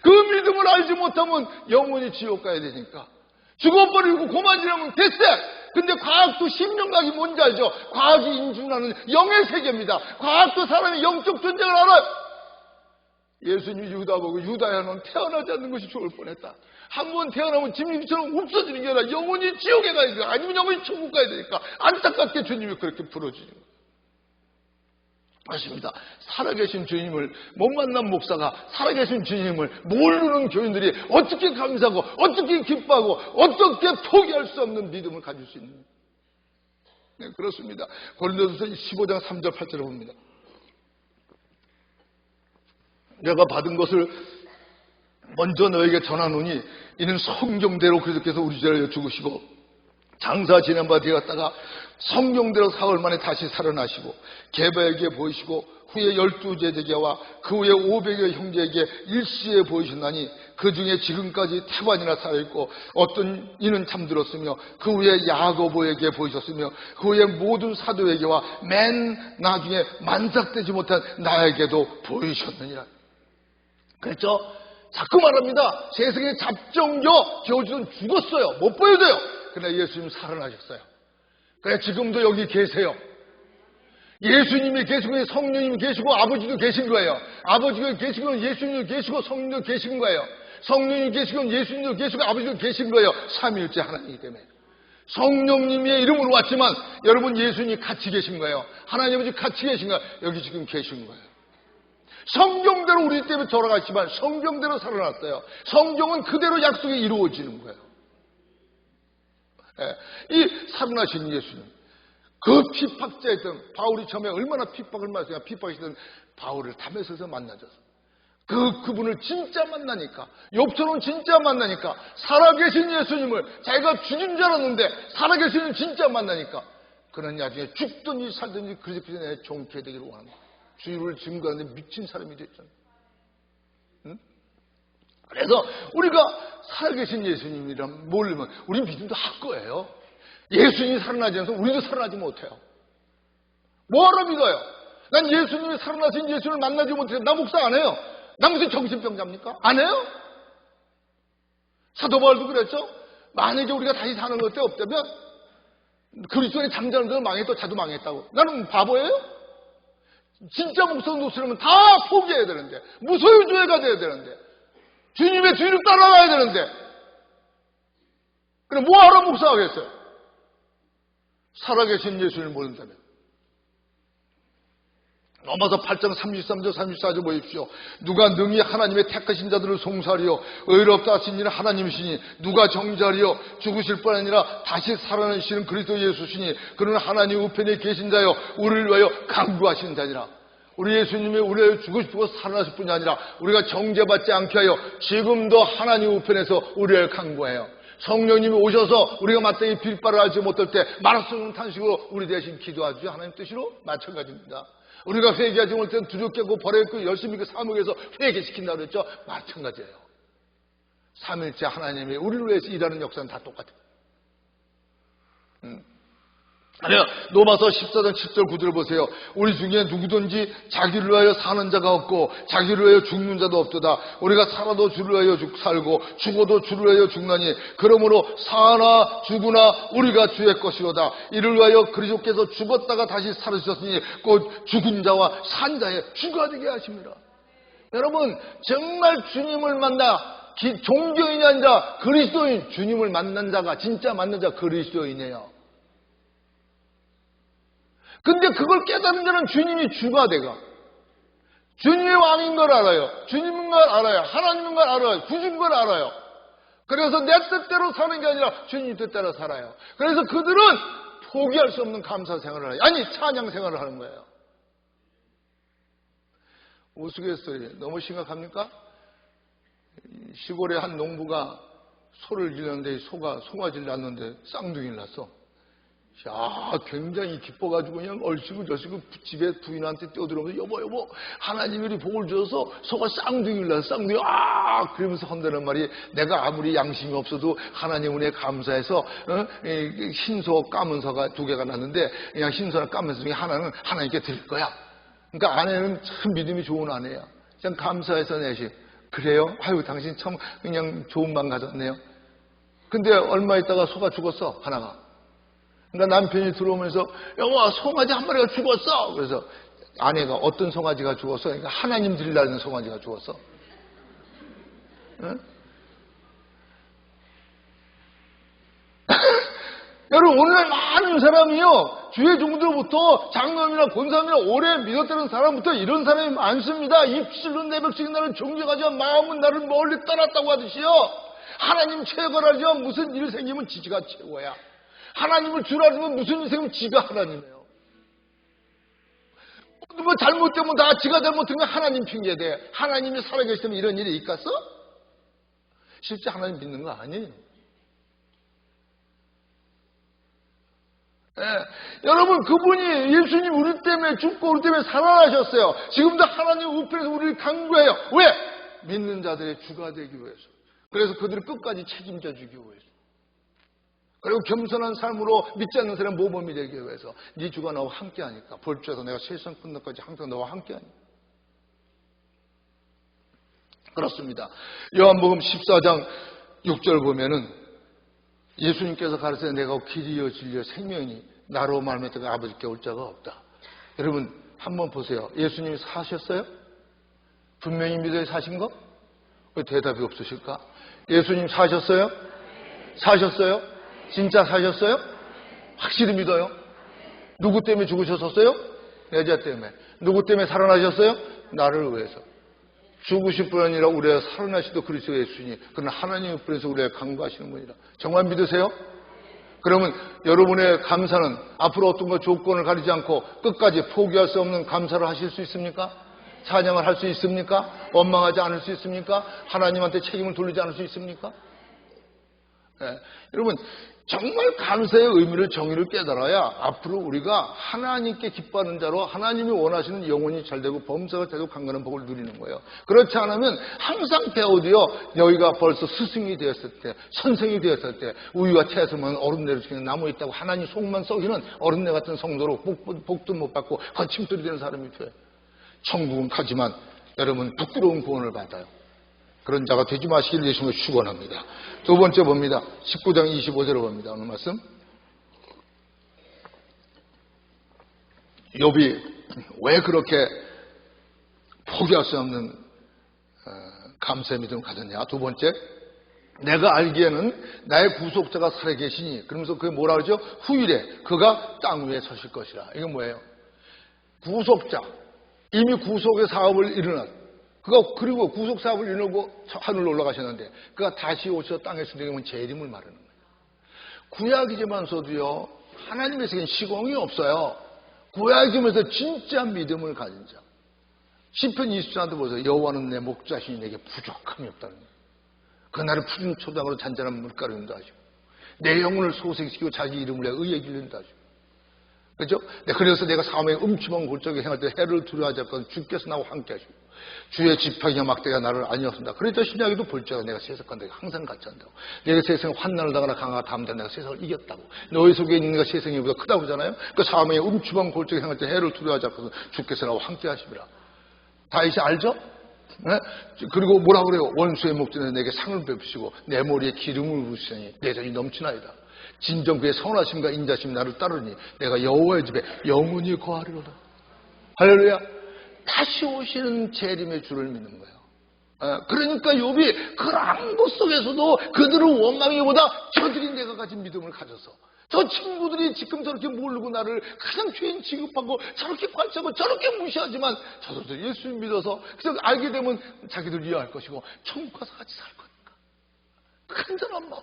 그 믿음을 알지 못하면 영원히 지옥 가야 되니까 죽어버리고 고만이라면 됐어. 근데 과학도 심령학이 뭔지 알죠? 과학이 인준하는 영의 세계입니다. 과학도 사람의 영적 존재를 알아요. 예수님이 유다 보고 유다야 넌 태어나지 않는 것이 좋을 뻔했다. 한 번 태어나면 짐승처럼 없어지는 게 아니라 영원히 지옥에 가야 되니까 아니면 영원히 천국 가야 되니까 안타깝게 주님이 그렇게 풀어주는 거예요. 맞습니다. 살아계신 주님을 못 만난 목사가 살아계신 주님을 모르는 교인들이 어떻게 감사하고 어떻게 기뻐하고 어떻게 포기할 수 없는 믿음을 가질 수 있는. 네, 그렇습니다. 고린도전서 15장 3절 8절을 봅니다. 내가 받은 것을 먼저 너에게 전하노니 이는 성경대로 그리스도께서 우리 죄를 죽으시고 장사 지낸 바 되었다가 성경대로 사흘 만에 다시 살아나시고 게바에게 보이시고 후에 12제자와 그 후에 500여 형제에게 일시에 보이셨나니 그 중에 지금까지 태반이나 살아있고 어떤 이는 잠들었으며 그 후에 야고보에게 보이셨으며 그 후에 모든 사도에게와 맨 나중에 만삭되지 못한 나에게도 보이셨느니라. 그렇죠? 자꾸 말합니다. 세상의 잡종교 교주는 죽었어요. 못 보여줘요. 그러나 예수님 살아나셨어요. 그래 지금도 여기 계세요. 예수님이 계시고 성령님이 계시고 아버지도 계신 거예요. 아버지가 계시고 예수님도 계시고 성령도 계신 거예요. 성령이 계시고 예수님도 계시고 아버지도 계신 거예요. 삼위일체 하나님이기 때문에. 성령님의 이름으로 왔지만 여러분 예수님이 같이 계신 거예요. 하나님 아버지 같이 계신 거예요. 여기 지금 계신 거예요. 성경대로 우리 때문에 돌아갔지만 성경대로 살아났어요. 성경은 그대로 약속이 이루어지는 거예요. 이 살아나신 예수님, 그 핍박자였던 바울이 처음에 얼마나 핍박을 맞았어요. 핍박이던 바울을 담에서서 만나줘서 그분을 진짜 만나니까, 욥처럼 진짜 만나니까, 살아계신 예수님을 자기가 죽인 줄 알았는데 살아계신 예수님 진짜 만나니까 그는 나중에 죽든지 살든지 그리스도께 내 종케 되기를 원합니다. 주의를 증거하는데 미친 사람이 됐잖아요. 응? 그래서 우리가 살아계신 예수님이란 모르면 우리 믿음도 할 거예요. 예수님이 살아나지 않아서 우리도 살아나지 못해요. 뭐하러 믿어요? 난 예수님이 살아나신 예수님을 만나지 못해서 나 목사 안 해요. 나 무슨 정신병자입니까? 안 해요? 사도 바울도 그랬죠? 만약에 우리가 다시 사는 것이 없다면 그리스도의 잠자는 데는 망했고 자도 망했다고. 나는 바보예요? 진짜 목사 노릇하면 다 포기해야 되는데, 무소유 조회가 돼야 되는데, 주님의 뒤를 따라가야 되는데, 그럼 뭐하러 목사하겠어요? 살아계신 예수를 모른다면. 로마서 8장 33절 34절 보십시오. 누가 능히 하나님의 택하신 자들을 송사하리요 의롭다 하신 이는 하나님이시니 누가 정죄하리요 죽으실 뿐 아니라 다시 살아나시는 그리스도 예수시니 그는 하나님 우편에 계신 자요 우리를 위하여 간구하시는 자니라. 우리 예수님이 우리를 위하여 죽으시고 살아나실 뿐이 아니라 우리가 정죄받지 않게 하여 지금도 하나님 우편에서 우리를 간구해요. 성령님이 오셔서 우리가 마땅히 빌바를 알지 못할 때 말할 수 없는 탄식으로 우리 대신 기도하죠. 하나님 뜻으로 마찬가지입니다. 우리가 회개하지 못할 때는 두렵게 하고 버려있고 열심히 그 사목에서 회개시킨다고 그랬죠. 마찬가지예요. 삼일째 하나님이 우리를 위해서 일하는 역사는 다 똑같아요. 아니요, 로마서 14장 10절 9절 보세요. 우리 중에 누구든지 자기를 위하여 사는 자가 없고 자기를 위하여 죽는 자도 없도다. 우리가 살아도 주를 위하여 살고 죽어도 주를 위하여 죽나니 그러므로 사나 죽으나 우리가 주의 것이로다. 이를 위하여 그리스도께서 죽었다가 다시 살으셨으니 곧 죽은 자와 산 자의 주가 되게 하십니다. 여러분 정말 주님을 만나 종교인이 아니라 그리스도인, 주님을 만난 자가 진짜 만난 자 그리스도인이에요. 근데 그걸 깨달은 자는 주님이 주가 되가. 주님의 왕인 걸 알아요. 주님인 걸 알아요. 하나님인 걸 알아요. 구주인 걸 알아요. 그래서 내 뜻대로 사는 게 아니라 주님 뜻대로 살아요. 그래서 그들은 포기할 수 없는 감사 생활을 해요. 아니 찬양 생활을 하는 거예요. 우스갯소리 너무 심각합니까? 시골에 한 농부가 소를 기르는데 소가 송아지를 낳는데 쌍둥이를 낳았어. 야, 굉장히 기뻐가지고 그냥 얼씨구 저씨구 집에 부인한테 뛰어들어오면서 여보 하나님이 복을 주셔서 소가 쌍둥이를 낳아서 쌍둥이 그러면서 한다는 말이 내가 아무리 양심이 없어도 하나님 은혜에 감사해서 흰소 까만 소가 2개가 났는데 그냥 흰소나 까만 소 중에 하나는 하나님께 드릴 거야. 그러니까 아내는 참 믿음이 좋은 아내야. 그냥 감사해서 내시. 그래요? 아유 당신 참 그냥 좋은 마음 가졌네요. 근데 얼마 있다가 소가 죽었어 하나가. 그러니까 남편이 들어오면서 여보 송아지 한 마리가 죽었어. 그래서 아내가 어떤 송아지가 죽었어? 그러니까 하나님 드리려는 송아지가 죽었어. 응? 여러분 오늘날 많은 사람이요 주의 종들부터 장로님이나 권사님이나 오래 믿었다는 사람부터 이런 사람이 많습니다. 입술은 내백식인 나를 존경하지만 마음은 나를 멀리 떠났다고 하듯이요. 하나님 최고라지만 무슨 일 생기면 지가 최고야. 하나님을 주라지면 무슨 일 생기면 지가 하나님이에요. 뭐 잘못되면 다 지가 잘못된 건 하나님 핑계대. 하나님이 살아계시면 이런 일이 있겠어? 실제 하나님 믿는 거 아니에요. 여러분 그분이 예수님 우리 때문에 죽고 우리 때문에 살아나셨어요. 지금도 하나님 우편에서 우리를 강구해요. 왜? 믿는 자들의 주가 되기 위해서. 그래서 그들을 끝까지 책임져 주기 위해서. 그리고 겸손한 삶으로 믿지 않는 사람 모범이 되기 위해서. 네 주가 나와 함께하니까. 볼주에서 내가 세상 끝날까지 항상 너와 함께하니까. 그렇습니다. 요한복음 14장 6절 보면은 예수님께서 가르치는 내가 길이요 진리요 생명이니 나로 말미암아 아버지께 올 자가 없다. 여러분 한번 보세요. 예수님이 사셨어요? 분명히 믿어야 사신 거? 왜 대답이 없으실까? 예수님 사셨어요? 사셨어요? 진짜 사셨어요? 확실히 믿어요? 누구 때문에 죽으셨었어요? 여자 때문에. 누구 때문에 살아나셨어요? 나를 위해서. 죽으실 뿐 아니라 우리가 살아나시도 그리스도 예수니 그러나 하나님의 뿐에서 우리가 강구하시는 분이라. 정말 믿으세요? 그러면 여러분의 감사는 앞으로 어떤 것 조건을 가리지 않고 끝까지 포기할 수 없는 감사를 하실 수 있습니까? 찬양을 할 수 있습니까? 원망하지 않을 수 있습니까? 하나님한테 책임을 돌리지 않을 수 있습니까? 네. 여러분 정말 감사의 의미를 정의를 깨달아야 앞으로 우리가 하나님께 기뻐하는 자로 하나님이 원하시는 영혼이 잘되고 범사가 되고 강건한 복을 누리는 거예요. 그렇지 않으면 항상 배워도요 너희가 벌써 스승이 되었을 때 선생이 되었을 때 우유와 채소만 어른내로 지키는 나무에 있다고 하나님 속만 썩이는 어른내 같은 성도로 복도 못 받고 거침돌이 되는 사람이 돼요. 천국은 가지만 여러분 부끄러운 구원을 받아요. 그런 자가 되지 마시길 예수님을 축원합니다. 두 번째 봅니다. 19장 25절을 봅니다. 오늘 말씀. 욥이 왜 그렇게 포기할 수 없는 감사의 믿음을 가졌냐. 두 번째, 내가 알기에는 나의 구속자가 살아계시니 그러면서 그게 뭐라 그러죠? 후일에 그가 땅 위에 서실 것이라. 이건 뭐예요? 구속자. 이미 구속의 사업을 일어났 그가 그리고 구속 사업을 이루고 하늘로 올라가셨는데 그가 다시 오셔 땅에 수령하면 재림을 말하는 거예요. 구약이지만서도요 하나님에게는 시공이 없어요. 구약이면서 진짜 믿음을 가진 자. 시편 24장도 보세요. 여호와는 내 목자시니 내게 부족함이 없다는 거예요. 그날을 푸른 초당으로 잔잔한 물가로 인도하시고 내 영혼을 소생시키고 자기 이름을 내 의에 길린다 하시고. 그렇죠? 그래서 내가 사망의 음침한 골짜기에 행할 때 해를 두려워하지 않고 주께서 나와 함께 하시고 주의 지팡이와 막대가 나를 아니었습니다. 그래서 신약에도 볼지어다 내가 세상과 내가 항상 같이 한다고. 내가 세상에 환난을 당하나 강하가 담다 내가 세상을 이겼다고. 너희 속에 있는 내가 세상이 보다 크다고 하잖아요. 그 사망의 음침한 골짜기에 행할 때 해를 두려워하지 않고 주께서 나와 함께 하시리라. 다윗이 알죠? 네? 그리고 뭐라 그래요? 원수의 목전에 내게 상을 베푸시고 내 머리에 기름을 부으시니 내 전이 넘치나이다. 진정 그의 선하심과 인자심이 나를 따르니 내가 여호와의 집에 영원히 거하리로다. 할렐루야. 다시 오시는 재림의 주를 믿는 거예요. 그러니까 욥이 그런 것 속에서도 그들은 원망이보다 저들이 내가 가진 믿음을 가져서 저 친구들이 지금 저렇게 모르고 나를 가장 죄인 취급하고 저렇게 관찰하고 저렇게 무시하지만 저들도 예수 믿어서 그래서 알게 되면 자기들 이해할 것이고 천국 가서 같이 살 거니까 간절한 마음.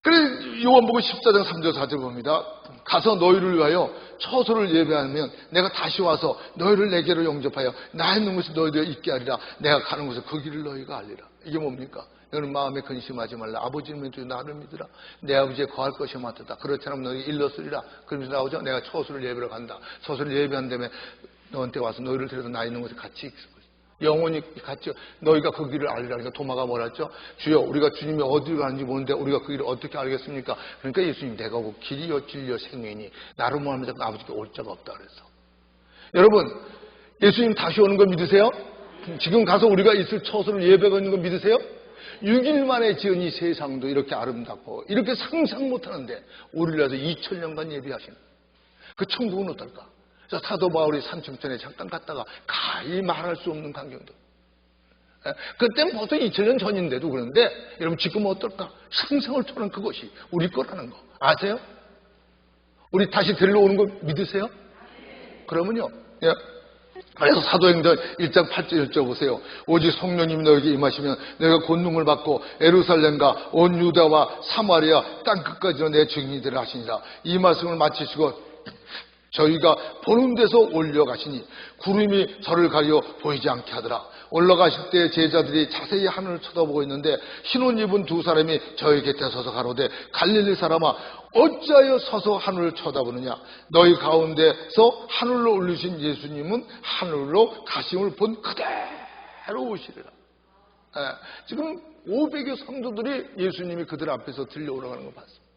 그래서 요한복음 14장 3절 4절 봅니다. 가서 너희를 위하여 처소를 예배하면 내가 다시 와서 너희를 내게로 영접하여 나의 있는 곳에 너희들 있게 하리라. 내가 가는 곳에 그 길을 너희가 알리라. 이게 뭡니까? 너는 마음에 근심하지 말라. 아버지는 믿으라. 나를 믿으라. 내 아버지에 거할 것이 많다. 그렇지 않으면 너희 일렀으리라. 그러면서 나오죠. 내가 처소를 예배로 간다. 처소를 예배한 다음에 너한테 와서 너희를 데려서 나 있는 곳에 같이 있을 것이다. 영원히 같이 너희가 그 길을 알리라. 그러니까 도마가 뭐라 했죠? 주여, 우리가 주님이 어디로 가는지 모르는데 우리가 그 길을 어떻게 알겠습니까? 그러니까 예수님, 내가 그 길이요 진리요 생명이니 나를 모하면 자꾸 아버지께 올 자가 없다 그래서. 여러분, 예수님 다시 오는 거 믿으세요? 지금 가서 우리가 있을 처소를 예배가 있는 거 믿으세요? 6일 만에 지은 이 세상도 이렇게 아름답고 이렇게 상상 못하는데 우리를 위해서 2000년간 예비하시는 그 천국은 어떨까? 그래서 사도 바울이 산청천에 잠깐 갔다가 가히 말할 수 없는 광경도. 그때는 벌써 2000년 전인데도 그런데 여러분 지금 어떨까? 상상을 초월한 그것이 우리 거라는 거 아세요? 우리 다시 데려오는 거 믿으세요? 그러면요. 예. 그래서 사도행전 1장 8절 여쭤보세요. 오직 성령님이 너에게 임하시면 너희가 권능을 받고 예루살렘과 온 유다와 사마리아 땅끝까지는 내 증인이 되라 하시니라. 이 말씀을 마치시고 저희가 보는 데서 올려가시니 구름이 저를 가려 보이지 않게 하더라. 올라가실 때 제자들이 자세히 하늘을 쳐다보고 있는데 흰옷 입은 두 사람이 저희 곁에 서서 가로되 갈릴리 사람아 어찌하여 서서 하늘을 쳐다보느냐. 너희 가운데서 하늘로 올리신 예수님은 하늘로 가심을 본 그대로 오시리라. 지금 500여 성도들이 예수님이 그들 앞에서 들려 올라가는 걸 봤습니다.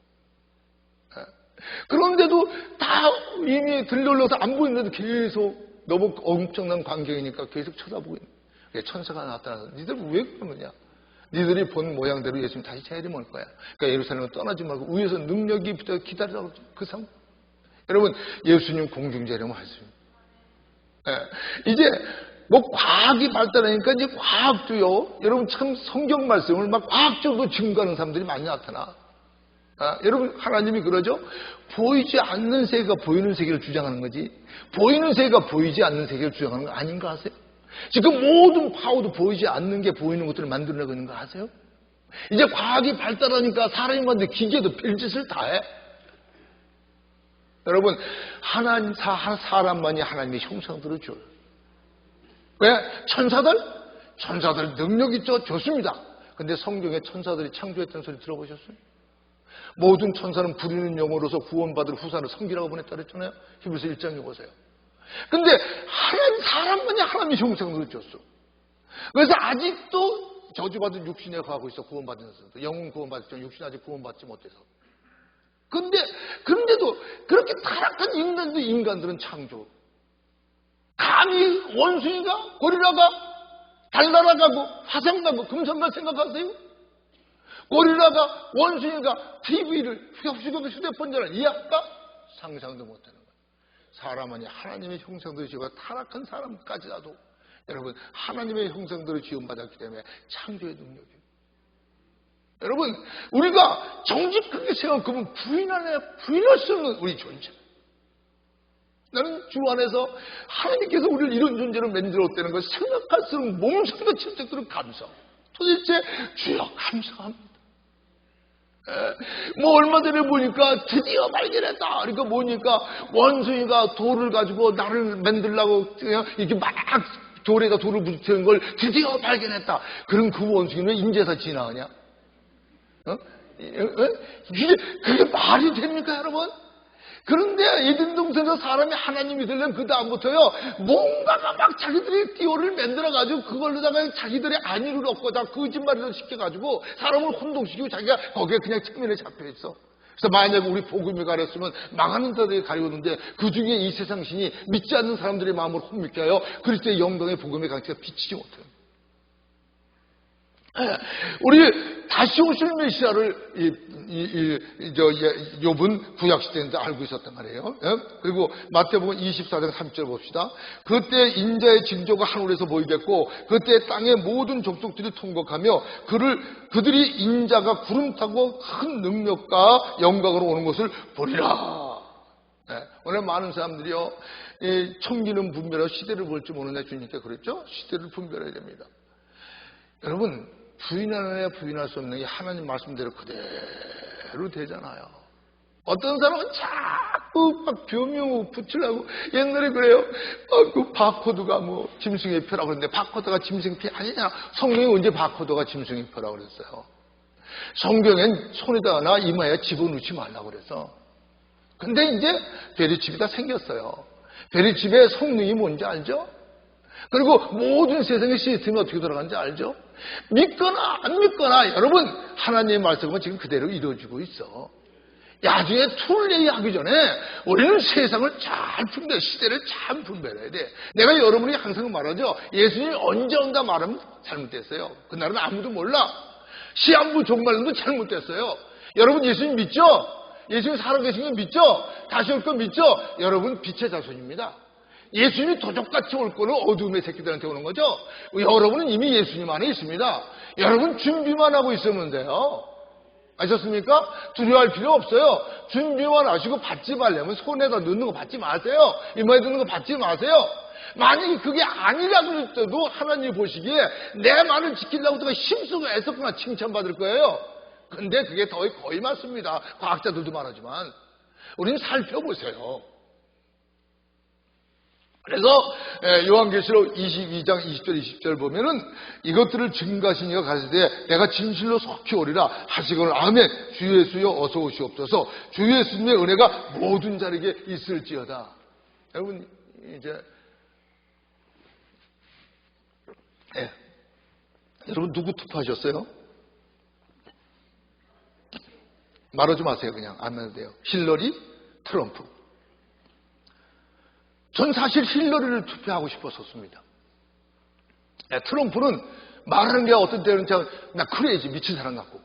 그런데도 다 이미 들려 올라서 안 보이는데도 계속 너무 엄청난 광경이니까 계속 쳐다보고 있는 거예요. 천사가 나타나서 니들 왜 그러느냐. 니들이 본 모양대로 예수님 다시 재림할 거야. 그러니까 예루살렘을 떠나지 말고 위에서 능력이 기다리라고 그러죠. 그 상황. 여러분, 예수님 공중 재림을 하십니다. 이제 뭐 과학이 발달하니까 이제 과학도요. 여러분 참 성경 말씀을 막 과학적으로 증거하는 사람들이 많이 나타나. 여러분, 하나님이 그러죠? 보이지 않는 세계가 보이는 세계를 주장하는 거지 보이는 세계가 보이지 않는 세계를 주장하는 거 아닌가 아세요? 지금 모든 파워도 보이지 않는 게 보이는 것들을 만들어내고 있는 거 아세요? 이제 과학이 발달하니까 사람이 만든 기계도 별짓을 다 해. 여러분, 하나님, 사람만이 하나님의 형상들을 줘요. 왜? 천사들 능력 있죠? 좋습니다. 근데 성경에 천사들이 창조했다는 소리 들어보셨어요? 모든 천사는 부리는 영으로서 구원받을 후사를 섬기라고 보냈다 그랬잖아요. 히브리서 1장에 보세요. 근데 사람만이 하나님의 형상으로 줬어. 그래서 아직도 저주받은 육신에 거하고 있어. 구원받은 사람도. 영은 구원받았지만 육신 아직 구원받지 못해서. 그런데도 그렇게 타락한 인간들은 창조. 감히 원숭이가, 고리라가, 달나라가고, 화성가고, 금성갈 생각하세요? 고리라가, 원숭이가 TV를, 휴대폰전을 이해할까? 상상도 못하는 거예요. 사람만이 하나님의 형상대로 지어가 타락한 사람까지라도 여러분 하나님의 형상대로 지음받았기 때문에 창조의 능력이에요. 여러분, 우리가 정직하게 생각하면 부인할 수 없는 우리 존재. 나는 주 안에서 하나님께서 우리를 이런 존재로 만들었다는 걸 생각할수록 몸살과 칠 정도로 감사. 도대체 주여 감사합니다. 뭐 얼마 전에 보니까 드디어 발견했다. 그러니까 뭐니까 원숭이가 돌을 가지고 나를 만들려고 그냥 이렇게 막 돌에다 돌을 부딪히는 걸 드디어 발견했다. 그럼 그 원숭이는 인제서 지나가냐? 그게 말이 됩니까, 여러분? 그런데 이등동선에서 사람이 하나님이 되려면 그 다음부터요 뭔가가 막 자기들이 띠오를 만들어가지고 그걸로다가 자기들의 안위를 얻고 다 거짓말을 시켜가지고 사람을 혼동시키고 자기가 거기에 그냥 측면에 잡혀있어. 그래서 만약에 우리 복음이 가렸으면 망하는 자들이 가려웠는데 그 중에 이 세상 신이 믿지 않는 사람들의 마음을 혼미케 하여 그리스도의 영광의 복음의 강체가 비치지 못해요. 우리 다시 오실 메시아를 욥은 구약시대인데 알고 있었단 말이에요. 그리고 마태복음 24장 3절 봅시다. 그때 인자의 징조가 하늘에서 보이겠고 그때 땅의 모든 족속들이 통곡하며 그들이 인자가 구름 타고 큰 능력과 영광으로 오는 것을 보리라. 오늘 많은 사람들이요 청기는 분별하고 시대를 볼 줄 모르는 주님께 그랬죠. 시대를 분별해야 됩니다. 여러분, 부인할 수 없는 게 하나님 말씀대로 그대로 되잖아요. 어떤 사람은 막 교묘 붙이려고. 옛날에 그래요. 그 바코드가 뭐 짐승의 표라고 그러는데 바코드가 짐승 표 아니냐. 성경이 언제 바코드가 짐승의 표라고 그랬어요. 성경엔 손에다나 이마에 집어넣지 말라고 그래서. 근데 이제 베리칩이 다 생겼어요. 베리칩의 성능이 뭔지 알죠? 그리고 모든 세상의 시스템이 어떻게 돌아가는지 알죠? 믿거나 안 믿거나 여러분 하나님의 말씀은 지금 그대로 이루어지고 있어. 나중에 툴레이 하기 전에 우리는 세상을 잘 분별, 시대를 잘 분별해야 돼. 내가 여러분이 항상 말하죠. 예수님이 언제 온다 말하면 잘못됐어요. 그날은 아무도 몰라. 시한부 종말론도 잘못됐어요. 여러분 예수님 믿죠? 예수님 살아계신 거 믿죠? 다시 올 거 믿죠? 여러분 빛의 자손입니다. 예수님이 도적같이 올 거는 어둠의 새끼들한테 오는 거죠. 여러분은 이미 예수님 안에 있습니다. 여러분 준비만 하고 있으면 돼요. 아셨습니까? 두려워할 필요 없어요. 준비만 하시고 받지 말려면 손에다 넣는 거 받지 마세요. 이마에 넣는 거 받지 마세요. 만약에 그게 아니라 그랬어도 하나님이 보시기에 내 말을 지키려고 내가 힘쓰고 애썼구나 칭찬받을 거예요. 근데 그게 거의 맞습니다. 과학자들도 말하지만 우리는 살펴보세요. 그래서 요한계시록 22장 20절 20절 보면은 이것들을 증거하신 이가 가시되 내가 진실로 속히 오리라 하시거늘 아멘. 주 예수여 어서 오시옵소서. 주 예수님의 은혜가 모든 자에게 있을지어다. 여러분 이제 여러분 누구 투표하셨어요? 말하지 마세요. 그냥 안 해도 돼요. 힐러리, 트럼프. 전 사실 힐러리를 투표하고 싶었었습니다. 트럼프는 말하는 게 어떤 때는 나 크레이지 미친 사람 같고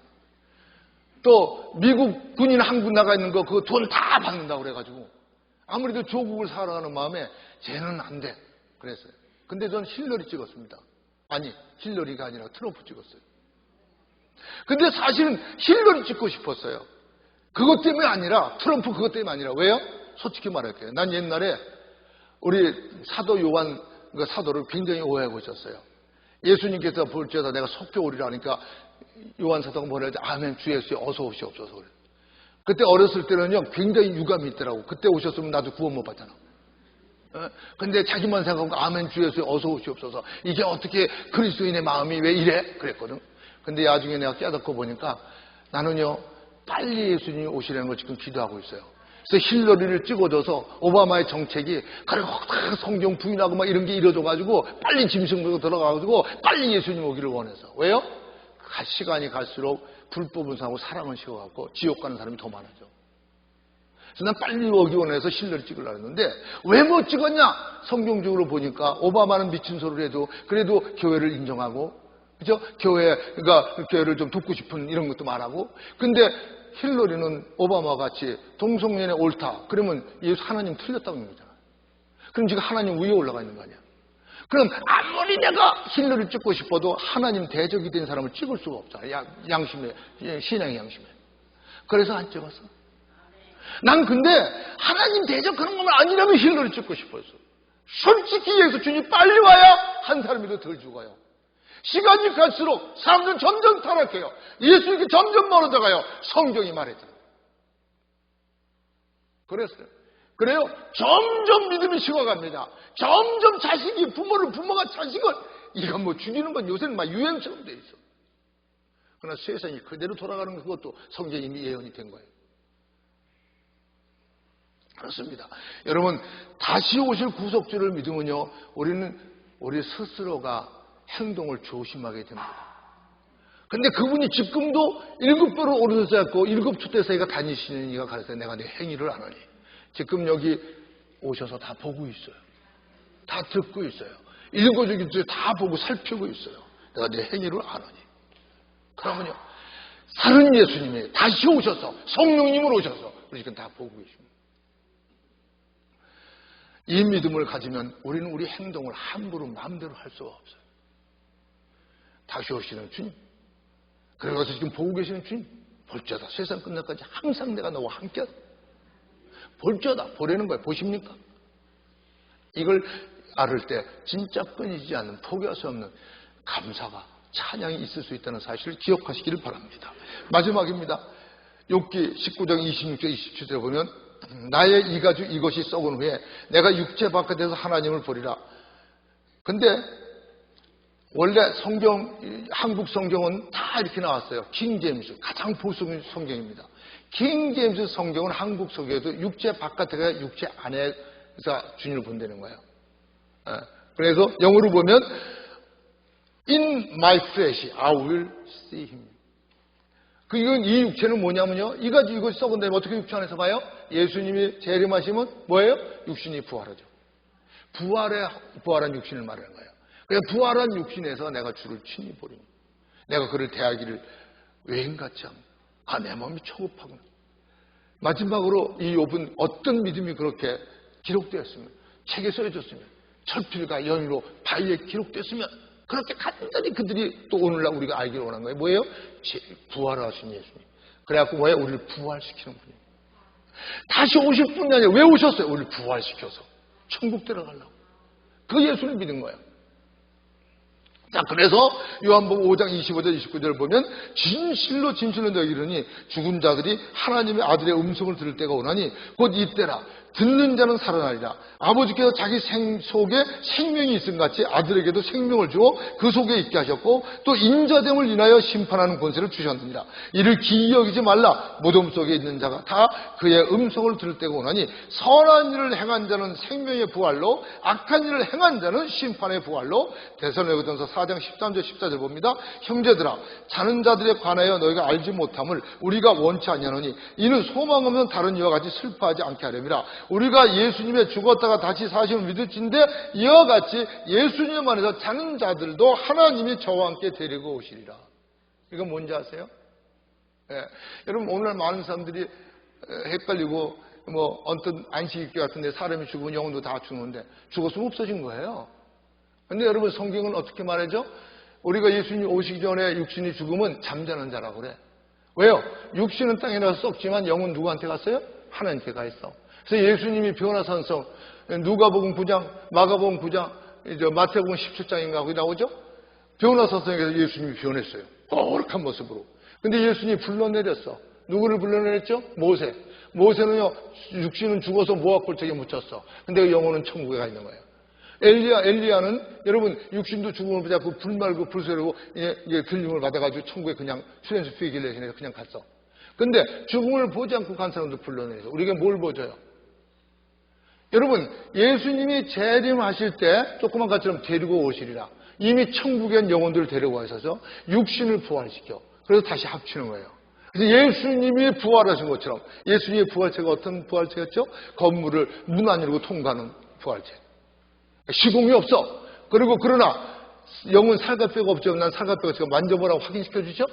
또 미국 군인 한 군 나가 있는 거 그거 돈 다 받는다고 그래가지고 아무래도 조국을 사랑하는 마음에 쟤는 안 돼 그랬어요. 근데 전 힐러리 찍었습니다. 아니 힐러리가 아니라 트럼프 찍었어요. 근데 사실은 힐러리 찍고 싶었어요. 그것 때문에 아니라 트럼프 그것 때문에 아니라 왜요? 솔직히 말할게요. 난 옛날에 우리 사도 요한 그 사도를 굉장히 오해하고 있었어요. 예수님께서 볼지어다 내가 속히 오리라 하니까 요한 사도가 뭐라 하지? 아멘 주 예수여 어서 오시옵소서 그래. 그때 어렸을 때는요 굉장히 유감이 있더라고. 그때 오셨으면 나도 구원 못 받잖아. 근데 자기만 생각하고 아멘 주 예수여 어서 오시옵소서. 이게 어떻게 그리스도인의 마음이 왜 이래? 그랬거든. 근데 나중에 내가 깨닫고 보니까 나는요 빨리 예수님이 오시라는 걸 지금 기도하고 있어요. 그래서 힐러리를 찍어줘서 오바마의 정책이 그리고 성경 부인하고 막 이런 게 이뤄져가지고 빨리 짐승으로 들어가가지고 빨리 예수님 오기를 원해서. 왜요? 시간이 갈수록 불법은 사고 사람은 식어갖고 지옥 가는 사람이 더 많아져. 그래서 난 빨리 오기 원해서 힐러리 찍으려고 했는데 왜 못 찍었냐? 성경적으로 보니까 오바마는 미친 소리를 해도 그래도 교회를 인정하고 그죠? 그러니까 교회를 좀 돕고 싶은 이런 것도 말하고 근데 힐러리는 오바마 같이 동성연애 옳다. 그러면 예수 하나님 틀렸다고 하는 거잖아. 그럼 지금 하나님 위에 올라가 있는 거 아니야. 그럼 아무리 내가 힐러리 찍고 싶어도 하나님 대적이 된 사람을 찍을 수가 없잖아. 양심에, 신앙의 양심에. 그래서 안 찍었어. 난 근데 하나님 대적하는 것만 아니라면 힐러리 찍고 싶었어. 솔직히 예수 주님 빨리 와야 한 사람이라도 덜 죽어요. 시간이 갈수록 사람들은 점점 타락해요. 예수님께 점점 멀어져가요. 성경이 말했잖아요. 그래요. 점점 믿음이 식어갑니다. 점점 자식이 부모가 자식을 이건 뭐 죽이는 건 요새는 막 유행처럼 돼 있어. 그러나 세상이 그대로 돌아가는 그것도 성경이 이미 예언이 된 거예요. 그렇습니다. 여러분 다시 오실 구속주를 믿으면요 우리는 우리 스스로가 행동을 조심하게 됩니다. 근데 그분이 지금도 7배로 오르셨고 7초대사이가 다니시는 이가 가르쳐서 내가 내 행위를 안 하니 지금 여기 오셔서 다 보고 있어요. 다 듣고 있어요. 읽어주기 다 보고 살피고 있어요. 내가 내 행위를 안 하니. 그러면요 살은 예수님이 다시 오셔서 성령님을 오셔서 우리 지금 다 보고 계십니다. 이 믿음을 가지면 우리는 우리 행동을 함부로 마음대로 할 수가 없어요. 다시 오시는 주님, 그래서 지금 보고 계시는 주님, 볼지어다 세상 끝날까지 항상 내가 너와 함께 볼지어다 보라는 거예요. 보십니까? 이걸 알을 때 진짜 끊이지 않는 포기할 수 없는 감사가 찬양이 있을 수 있다는 사실을 기억하시기를 바랍니다. 마지막입니다. 욥기 19장 26절 27절에 보면 나의 이것이 썩은 후에 내가 육체 바깥에서 하나님을 보리라. 근데 원래 한국 성경은 다 이렇게 나왔어요. 킹 제임스, 가장 보수 성경입니다. 킹 제임스 성경은 한국 성경에도 육체 바깥에가 육체 안에서 주님을 본다는 거예요. 그래서 영어로 보면 In my flesh I will see him. 이 육체는 뭐냐면요, 이것이 썩은 다음에 어떻게 육체 안에서 봐요? 예수님이 재림하시면 뭐예요? 육신이 부활하죠. 부활한 육신을 말하는 거예요. 그냥 부활한 육신에서 내가 주를 친히 보리니 내가 그를 대하기를 외인같이 하며 내 마음이 초급하구나. 마지막으로 이 욥은 어떤 믿음이 그렇게 기록되었으면, 책에 써졌으면, 철필과 연유로 바위에 기록됐으면 그렇게 간단히 그들이 또 오늘날 우리가 알기를 원한 거예요. 뭐예요? 부활하신 예수님. 그래갖고 뭐예요? 우리를 부활시키는 분이에요. 다시 오실 분이 아니라 왜 오셨어요? 우리를 부활시켜서 천국 들어가려고. 그 예수를 믿는 거예요. 자, 그래서 요한복음 5장 25절 29절을 보면 진실로 너희에게 이르니 죽은 자들이 하나님의 아들의 음성을 들을 때가 오나니 곧 이때라. 듣는 자는 살아나리라. 아버지께서 자기 속에 생명이 있음 같이 아들에게도 생명을 주어 그 속에 있게 하셨고 또 인자됨을 인하여 심판하는 권세를 주셨느니라. 이를 기이 여기지 말라. 무덤 속에 있는 자가 다 그의 음성을 들을 때가 오나니 선한 일을 행한 자는 생명의 부활로 악한 일을 행한 자는 심판의 부활로. 데살로니가전서 4장 13절 14절 봅니다. 형제들아, 자는 자들에 관하여 너희가 알지 못함을 우리가 원치 아니하노니 이는 소망 없는 다른 이와 같이 슬퍼하지 않게 하려니라. 우리가 예수님의 죽었다가 다시 사심을 믿을진데 이와 같이 예수님 안에서 자는 자들도 하나님이 저와 함께 데리고 오시리라. 이건 뭔지 아세요? 여러분, 오늘 많은 사람들이 헷갈리고 어떤 안식일교 같은데 사람이 죽으면 영혼도 다 죽는데 죽었으면 없어진 거예요. 근데 여러분, 성경은 어떻게 말하죠? 우리가 예수님 오시기 전에 육신이 죽으면 잠자는 자라고 그래. 왜요? 육신은 땅에 나서 썩지만 영은 누구한테 갔어요? 하나님께 가 있어. 그래서 예수님이 변화산성, 누가복음 9장, 마가복음 9장, 마태복음 17장인가 거기 나오죠? 변화산성에서 예수님이 변했어요. 거룩한 모습으로. 근데 예수님이 불러내렸어. 누구를 불러내렸죠? 모세. 모세는요, 육신은 죽어서 모압 골짜기에 묻혔어. 근데 영혼은 천국에 가 있는 거예요. 엘리야는 여러분 육신도 죽음을 붙잡고 불 말고 불 쏘고 들림을 받아가지고 천국에 그냥 수련수 피길래 그냥 갔어. 근데 죽음을 보지 않고 간 사람도 불러내서 우리가 뭘 보져요? 여러분, 예수님이 재림하실 때 조그만 것처럼 데리고 오시리라. 이미 천국에 있는 영혼들을 데리고 와서 육신을 부활시켜. 그래서 다시 합치는 거예요. 그래서 예수님이 부활하신 것처럼, 예수님의 부활체가 어떤 부활체였죠? 건물을 문 안 열고 통과하는 부활체. 시공이 없어. 그리고 그러나 영은 살갑뼈가 없죠. 난 살갑뼈가 지금 만져보라고 확인시켜 주죠?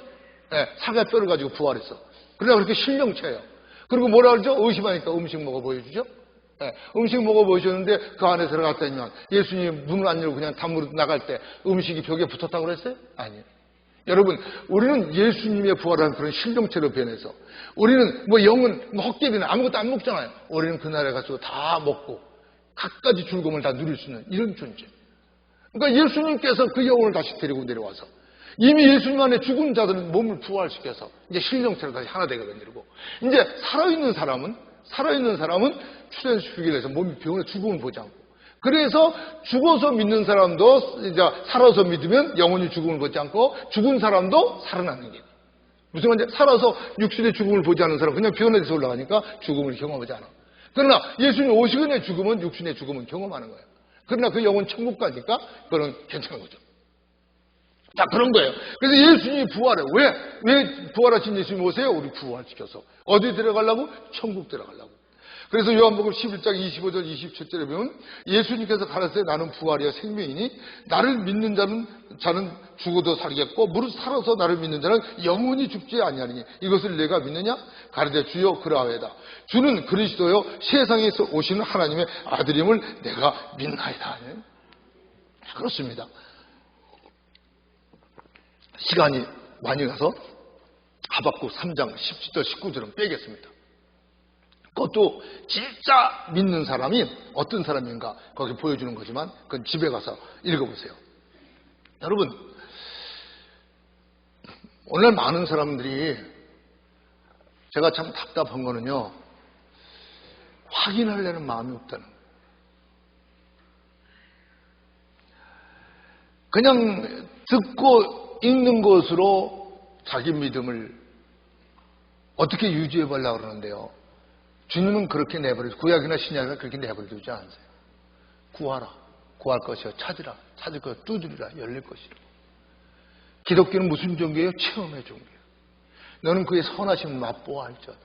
살갑뼈를 가지고 부활했어. 그러나 그렇게 신령체예요. 그리고 뭐라 그러죠? 의심하니까 음식 먹어 보여주죠? 음식 먹어 보여줬는데 그 안에 들어갔다면 예수님이 문을 안 열고 그냥 담으로 나갈 때 음식이 벽에 붙었다고 그랬어요? 아니에요. 여러분, 우리는 예수님의 부활한 그런 신령체로 변해서 우리는 영은 헛개비는 아무것도 안 먹잖아요. 우리는 그날에 가서 다 먹고 갖가지 즐거움을 다 누릴 수 있는 이런 존재. 그러니까 예수님께서 그 영혼을 다시 데리고 내려와서 이미 예수님 안에 죽은 자들은 몸을 부활시켜서 이제 신령체로 다시 하나 되게 만들고, 이제 살아있는 사람은 출현시키기 위해서 몸이 병원에 죽음을 보지 않고, 그래서 죽어서 믿는 사람도 이제 살아서 믿으면 영혼이 죽음을 보지 않고 죽은 사람도 살아나는 게. 무슨 말인지, 살아서 육신의 죽음을 보지 않는 사람 그냥 병원에서 올라가니까 죽음을 경험하지 않아. 그러나 예수님 오시기 전에 죽음은 육신의 죽음은 경험하는 거예요. 그러나 그 영혼 천국 가니까 그건 괜찮은 거죠. 자, 그런 거예요. 그래서 예수님이 부활해요. 왜 부활하신 예수님이 오세요? 우리 부활시켜서. 어디 들어가려고? 천국 들어가려고. 그래서 요한복음 11장 25절 27절에 보면 예수님께서 가라사대 나는 부활이야 생명이니 나를 믿는 자는 죽어도 살겠고 무릇 살아서 나를 믿는 자는 영원히 죽지 아니하리니 이것을 내가 믿느냐? 가라사대 주여 그러하외다. 주는 그리스도요 세상에서 오시는 하나님의 아들임을 내가 믿나이다. 그렇습니다. 시간이 많이 가서 하박국 3장 17절 19절은 빼겠습니다. 그것도 진짜 믿는 사람이 어떤 사람인가 거기 보여주는 거지만 그건 집에 가서 읽어보세요. 여러분, 오늘 많은 사람들이, 제가 참 답답한 거는요, 확인하려는 마음이 없다는 거예요. 그냥 듣고 읽는 것으로 자기 믿음을 어떻게 유지해 보려고 그러는데요. 주님은 그렇게 내버려, 구약이나 신약이나 그렇게 내버려 두지 않으세요. 구하라. 구할 것이요. 찾으라. 찾을 것 두드리라. 열릴 것이라. 기독교는 무슨 종교예요? 체험의 종교예요. 너는 그의 선하심을 맛보아 할지어다.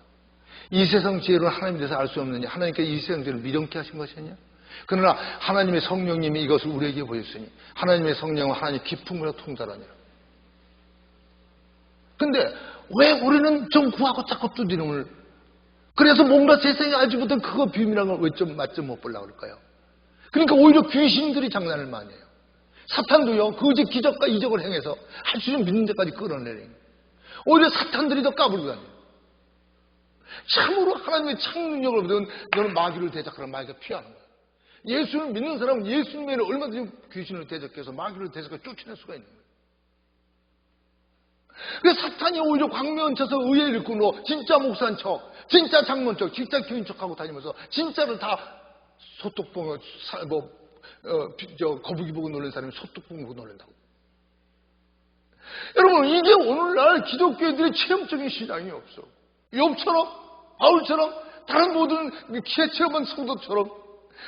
이 세상 지혜로는 하나님에 대해서 알 수 없느냐? 하나님께서 이 세상 지혜를 미련케 하신 것이냐? 그러나 하나님의 성령님이 이것을 우리에게 보였으니 하나님의 성령은 하나님의 깊음으로 통달하니라. 근데 왜 우리는 좀 구하고 자꾸 두드림을, 그래서 뭔가 세상에 알지 못한 그거 비밀이라는 걸 왜 좀 맛 못 보려고 그럴까요? 그러니까 오히려 귀신들이 장난을 많이 해요. 사탄도요, 거짓 기적과 이적을 행해서 할 수 있는 믿는 데까지 끌어내려요. 오히려 사탄들이 더 까불고 다녀요. 참으로 하나님의 창능력을 보면 너는 마귀를 대적하라. 마귀가 피하는 거예요. 예수를 믿는 사람은 예수님의 얼마든지 귀신을 대적해서 마귀를 대적해서 쫓아낼 수가 있는 거예요. 그래서 사탄이 오히려 광면 쳐서 의에 일꾼으로 진짜 목사인 척, 진짜 장모인 척, 진짜 교인 척하고 다니면서 진짜를 다 소떡봉, 거북이 보고 놀란 사람이 소떡봉 보고 놀란다고. 여러분, 이게 오늘날 기독교인들의 체험적인 신앙이 없어. 욥처럼, 바울처럼, 다른 모든 체험한 성도처럼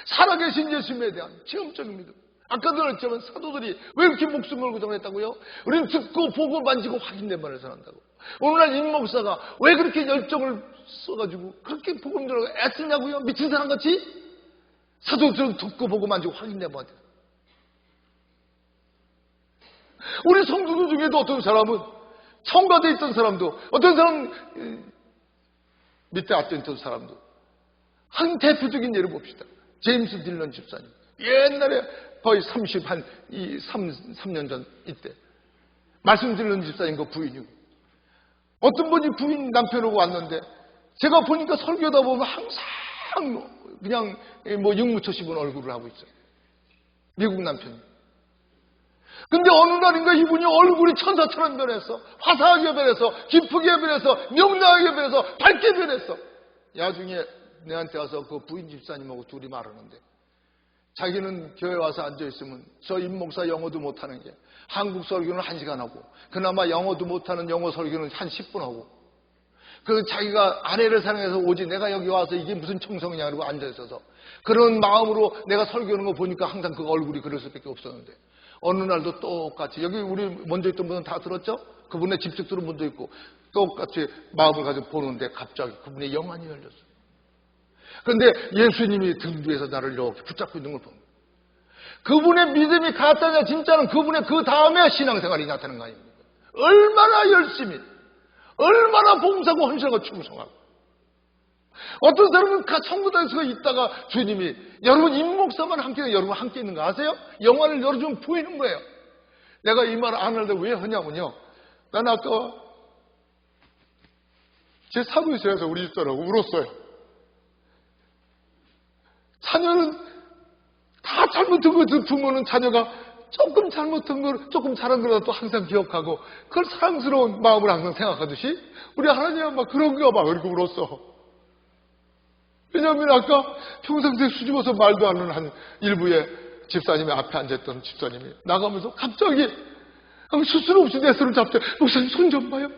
살아계신 예수님에 대한 체험적인 믿음. 아까도 그랬지만 사도들이 왜 이렇게 목숨 걸고 전했다고요? 우리는 듣고 보고 만지고 확인된 말을 전한다고. 오늘날 임 목사가 왜 그렇게 열정을 써가지고 그렇게 복음 전하고 애쓰냐고요? 미친 사람같이? 사도들은 듣고 보고 만지고 확인된 말을. 우리 성도들 중에도 어떤 사람은 청가대에 있던 사람도, 어떤 사람은 밑에 앞에 있던 사람도, 한 대표적인 예를 봅시다. 제임스 딜런 집사님. 옛날에 거의 3년 전 이때 말씀드리는 집사님 그 부인이고, 어떤 분이 부인 남편하고 왔는데 제가 보니까 설교다 보면 항상 그냥 뭐 육무초 씹은 얼굴을 하고 있어요. 미국 남편이. 근데 어느 날인가 이분이 얼굴이 천사처럼 변했어. 화사하게 변했어. 기쁘게 변했어. 명랑하게 변했어. 밝게 변했어. 나중에 내한테 와서 그 부인 집사님하고 둘이 말하는데, 자기는 교회 와서 앉아있으면 저 임 목사 영어도 못하는 게 한국 설교는 1시간 하고, 그나마 영어도 못하는 영어 설교는 한 10분 하고, 그 자기가 아내를 사랑해서 오지 내가 여기 와서 이게 무슨 청성이냐 그러고 앉아있어서 그런 마음으로 내가 설교하는 거 보니까 항상 그 얼굴이 그럴 수밖에 없었는데, 어느 날도 똑같이, 여기 우리 먼저 있던 분은 다 들었죠? 그분의 직접 들은 분도 있고 똑같이 마음을 가지고 보는데 갑자기 그분의 영안이 열렸어요. 그런데 예수님이 등 뒤에서 나를 이렇게 붙잡고 있는 걸 봅니다. 그분의 믿음이 가짜냐 진짜는 그분의 그 다음에 신앙생활이 나타나는 거 아닙니까? 얼마나 열심히, 얼마나 봉사하고 헌신하고 충성하고. 어떤 사람은 청구단에서 있다가 주님이, 여러분 임목사만 함께, 여러분 함께 있는 거 아세요? 영화를 열어주면 보이는 거예요. 내가 이 말 안 하는데 왜 하냐면요, 난 아까 제 사무실에서 우리 집사람하고 울었어요. 자녀는 다 잘못한 것을 부모는 자녀가 조금 잘못한 걸, 조금 잘한 거라도 또 항상 기억하고 그걸 사랑스러운 마음으로 항상 생각하듯이 우리 하나님은 막 그런가 봐. 그리고 울었어. 왜냐하면 아까 평상시에 수줍어서 말도 안 하는 한 일부의 집사님이 앞에 앉아있던 집사님이 나가면서 갑자기 스스로 없이 내 손을 잡자. 목사님 손 좀 봐요.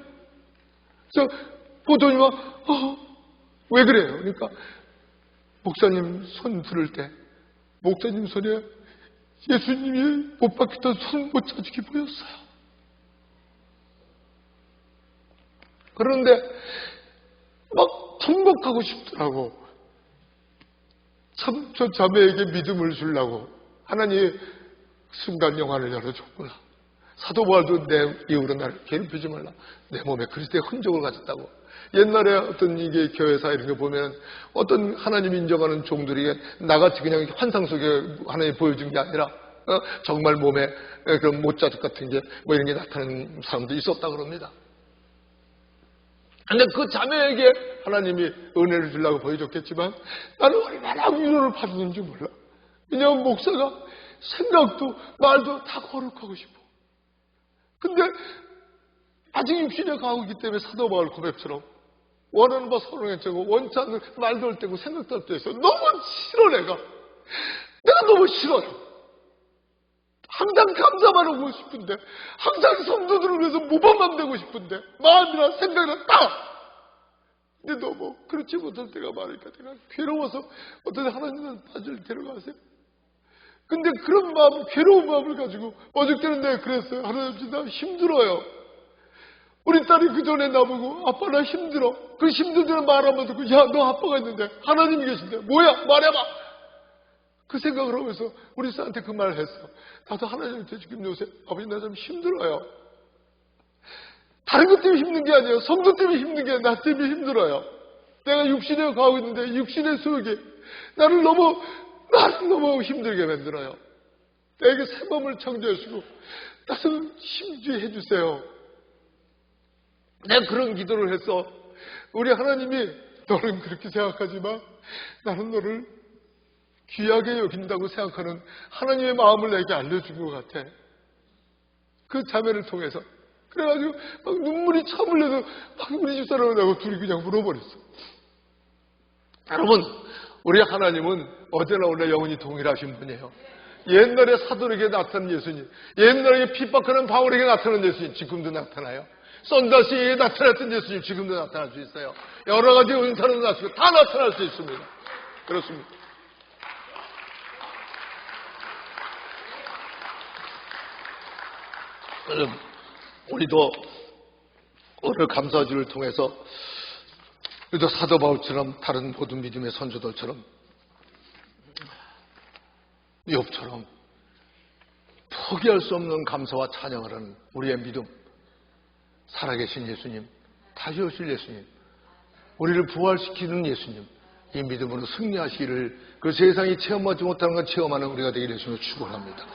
그래서 보더니 막 왜 그래요? 그러니까 목사님 손 들을 때 목사님 손에 예수님이 못 박혔던 손 못 찾게 보였어요. 그런데 막 통곡하고 싶더라고. 참, 저 자매에게 믿음을 주려고 하나님이 순간 영화를 열어줬구나. 사도 바울도 내 이후로 나를 괴롭히지 말라. 내 몸에 그리스도의 흔적을 가졌다고. 옛날에 어떤 이게 교회사 이런 거 보면 어떤 하나님 인정하는 종들이 나같이 그냥 환상 속에 하나님 보여준 게 아니라 정말 몸에 그런 못자국 같은 게 뭐 이런 게 나타나는 사람도 있었다 그럽니다. 근데 그 자매에게 하나님이 은혜를 주려고 보여줬겠지만 나는 얼마나 위로를 받았는지 몰라. 왜냐하면 목사가 생각도 말도 다 거룩하고 싶어. 근데 아직 육신에 가고 있기 때문에 사도 바울 고백처럼 원하는 바 선행했고 원치 않는 말도 할 때고 생각도 할 때 있어. 너무 싫어 내가 너무 싫어요. 항상 감사만 하고 싶은데, 항상 성도들을 위해서 모범만 되고 싶은데, 마음이나 생각이나 다. 근데 너무 그렇지 못할 때가 많으니까 내가 괴로워서 어떤 하나님은 빠질 데려가세요. 근데 그런 마음, 괴로운 마음을 가지고 어저께는 내가 그랬어요. 하나님 나 힘들어요. 우리 딸이 그 전에 나보고 아빠 나 힘들어. 그 힘든 데는 말 한번 듣고 야 너 아빠가 있는데 하나님이 계신데 뭐야 말해봐. 그 생각을 하면서 우리 딸한테 그 말을 했어. 나도 하나님한테 지금 요새 아버지 나 좀 힘들어요. 다른 것 때문에 힘든 게 아니에요. 성도 때문에 힘든 게 아니라 나 때문에 힘들어요. 내가 육신에 가고 있는데 육신의 소욕이 나를 너무 힘들게 만들어요. 나에게 새 몸을 창조하시고 나를 힘주게 해주세요. 내가 그런 기도를 했어. 우리 하나님이 너는 그렇게 생각하지 마. 나는 너를 귀하게 여긴다고 생각하는 하나님의 마음을 내게 알려준 것 같아. 그 자매를 통해서. 그래가지고 막 눈물이 차물려서 막 우리 집사람하고 둘이 그냥 울어버렸어. 여러분, 우리 하나님은 어제나 오늘 영원히 동일하신 분이에요. 옛날에 사도에게 나타난 예수님, 옛날에 핍박하는 바울에게 나타난 예수님 지금도 나타나요. 썬다시에게 나타났던 예수님 지금도 나타날 수 있어요. 여러 가지 은사로 나시고 다 나타날 수 있습니다. 그렇습니다. 우리도 오늘 감사주를 통해서 우리도 사도 바울처럼 다른 모든 믿음의 선조들처럼 욥처럼 포기할 수 없는 감사와 찬양을 하는 우리의 믿음, 살아계신 예수님, 다시 오실 예수님, 우리를 부활시키는 예수님, 이 믿음으로 승리하시기를 그 세상이 체험하지 못하는 건 체험하는 우리가 되기를 예수님을 축원합니다.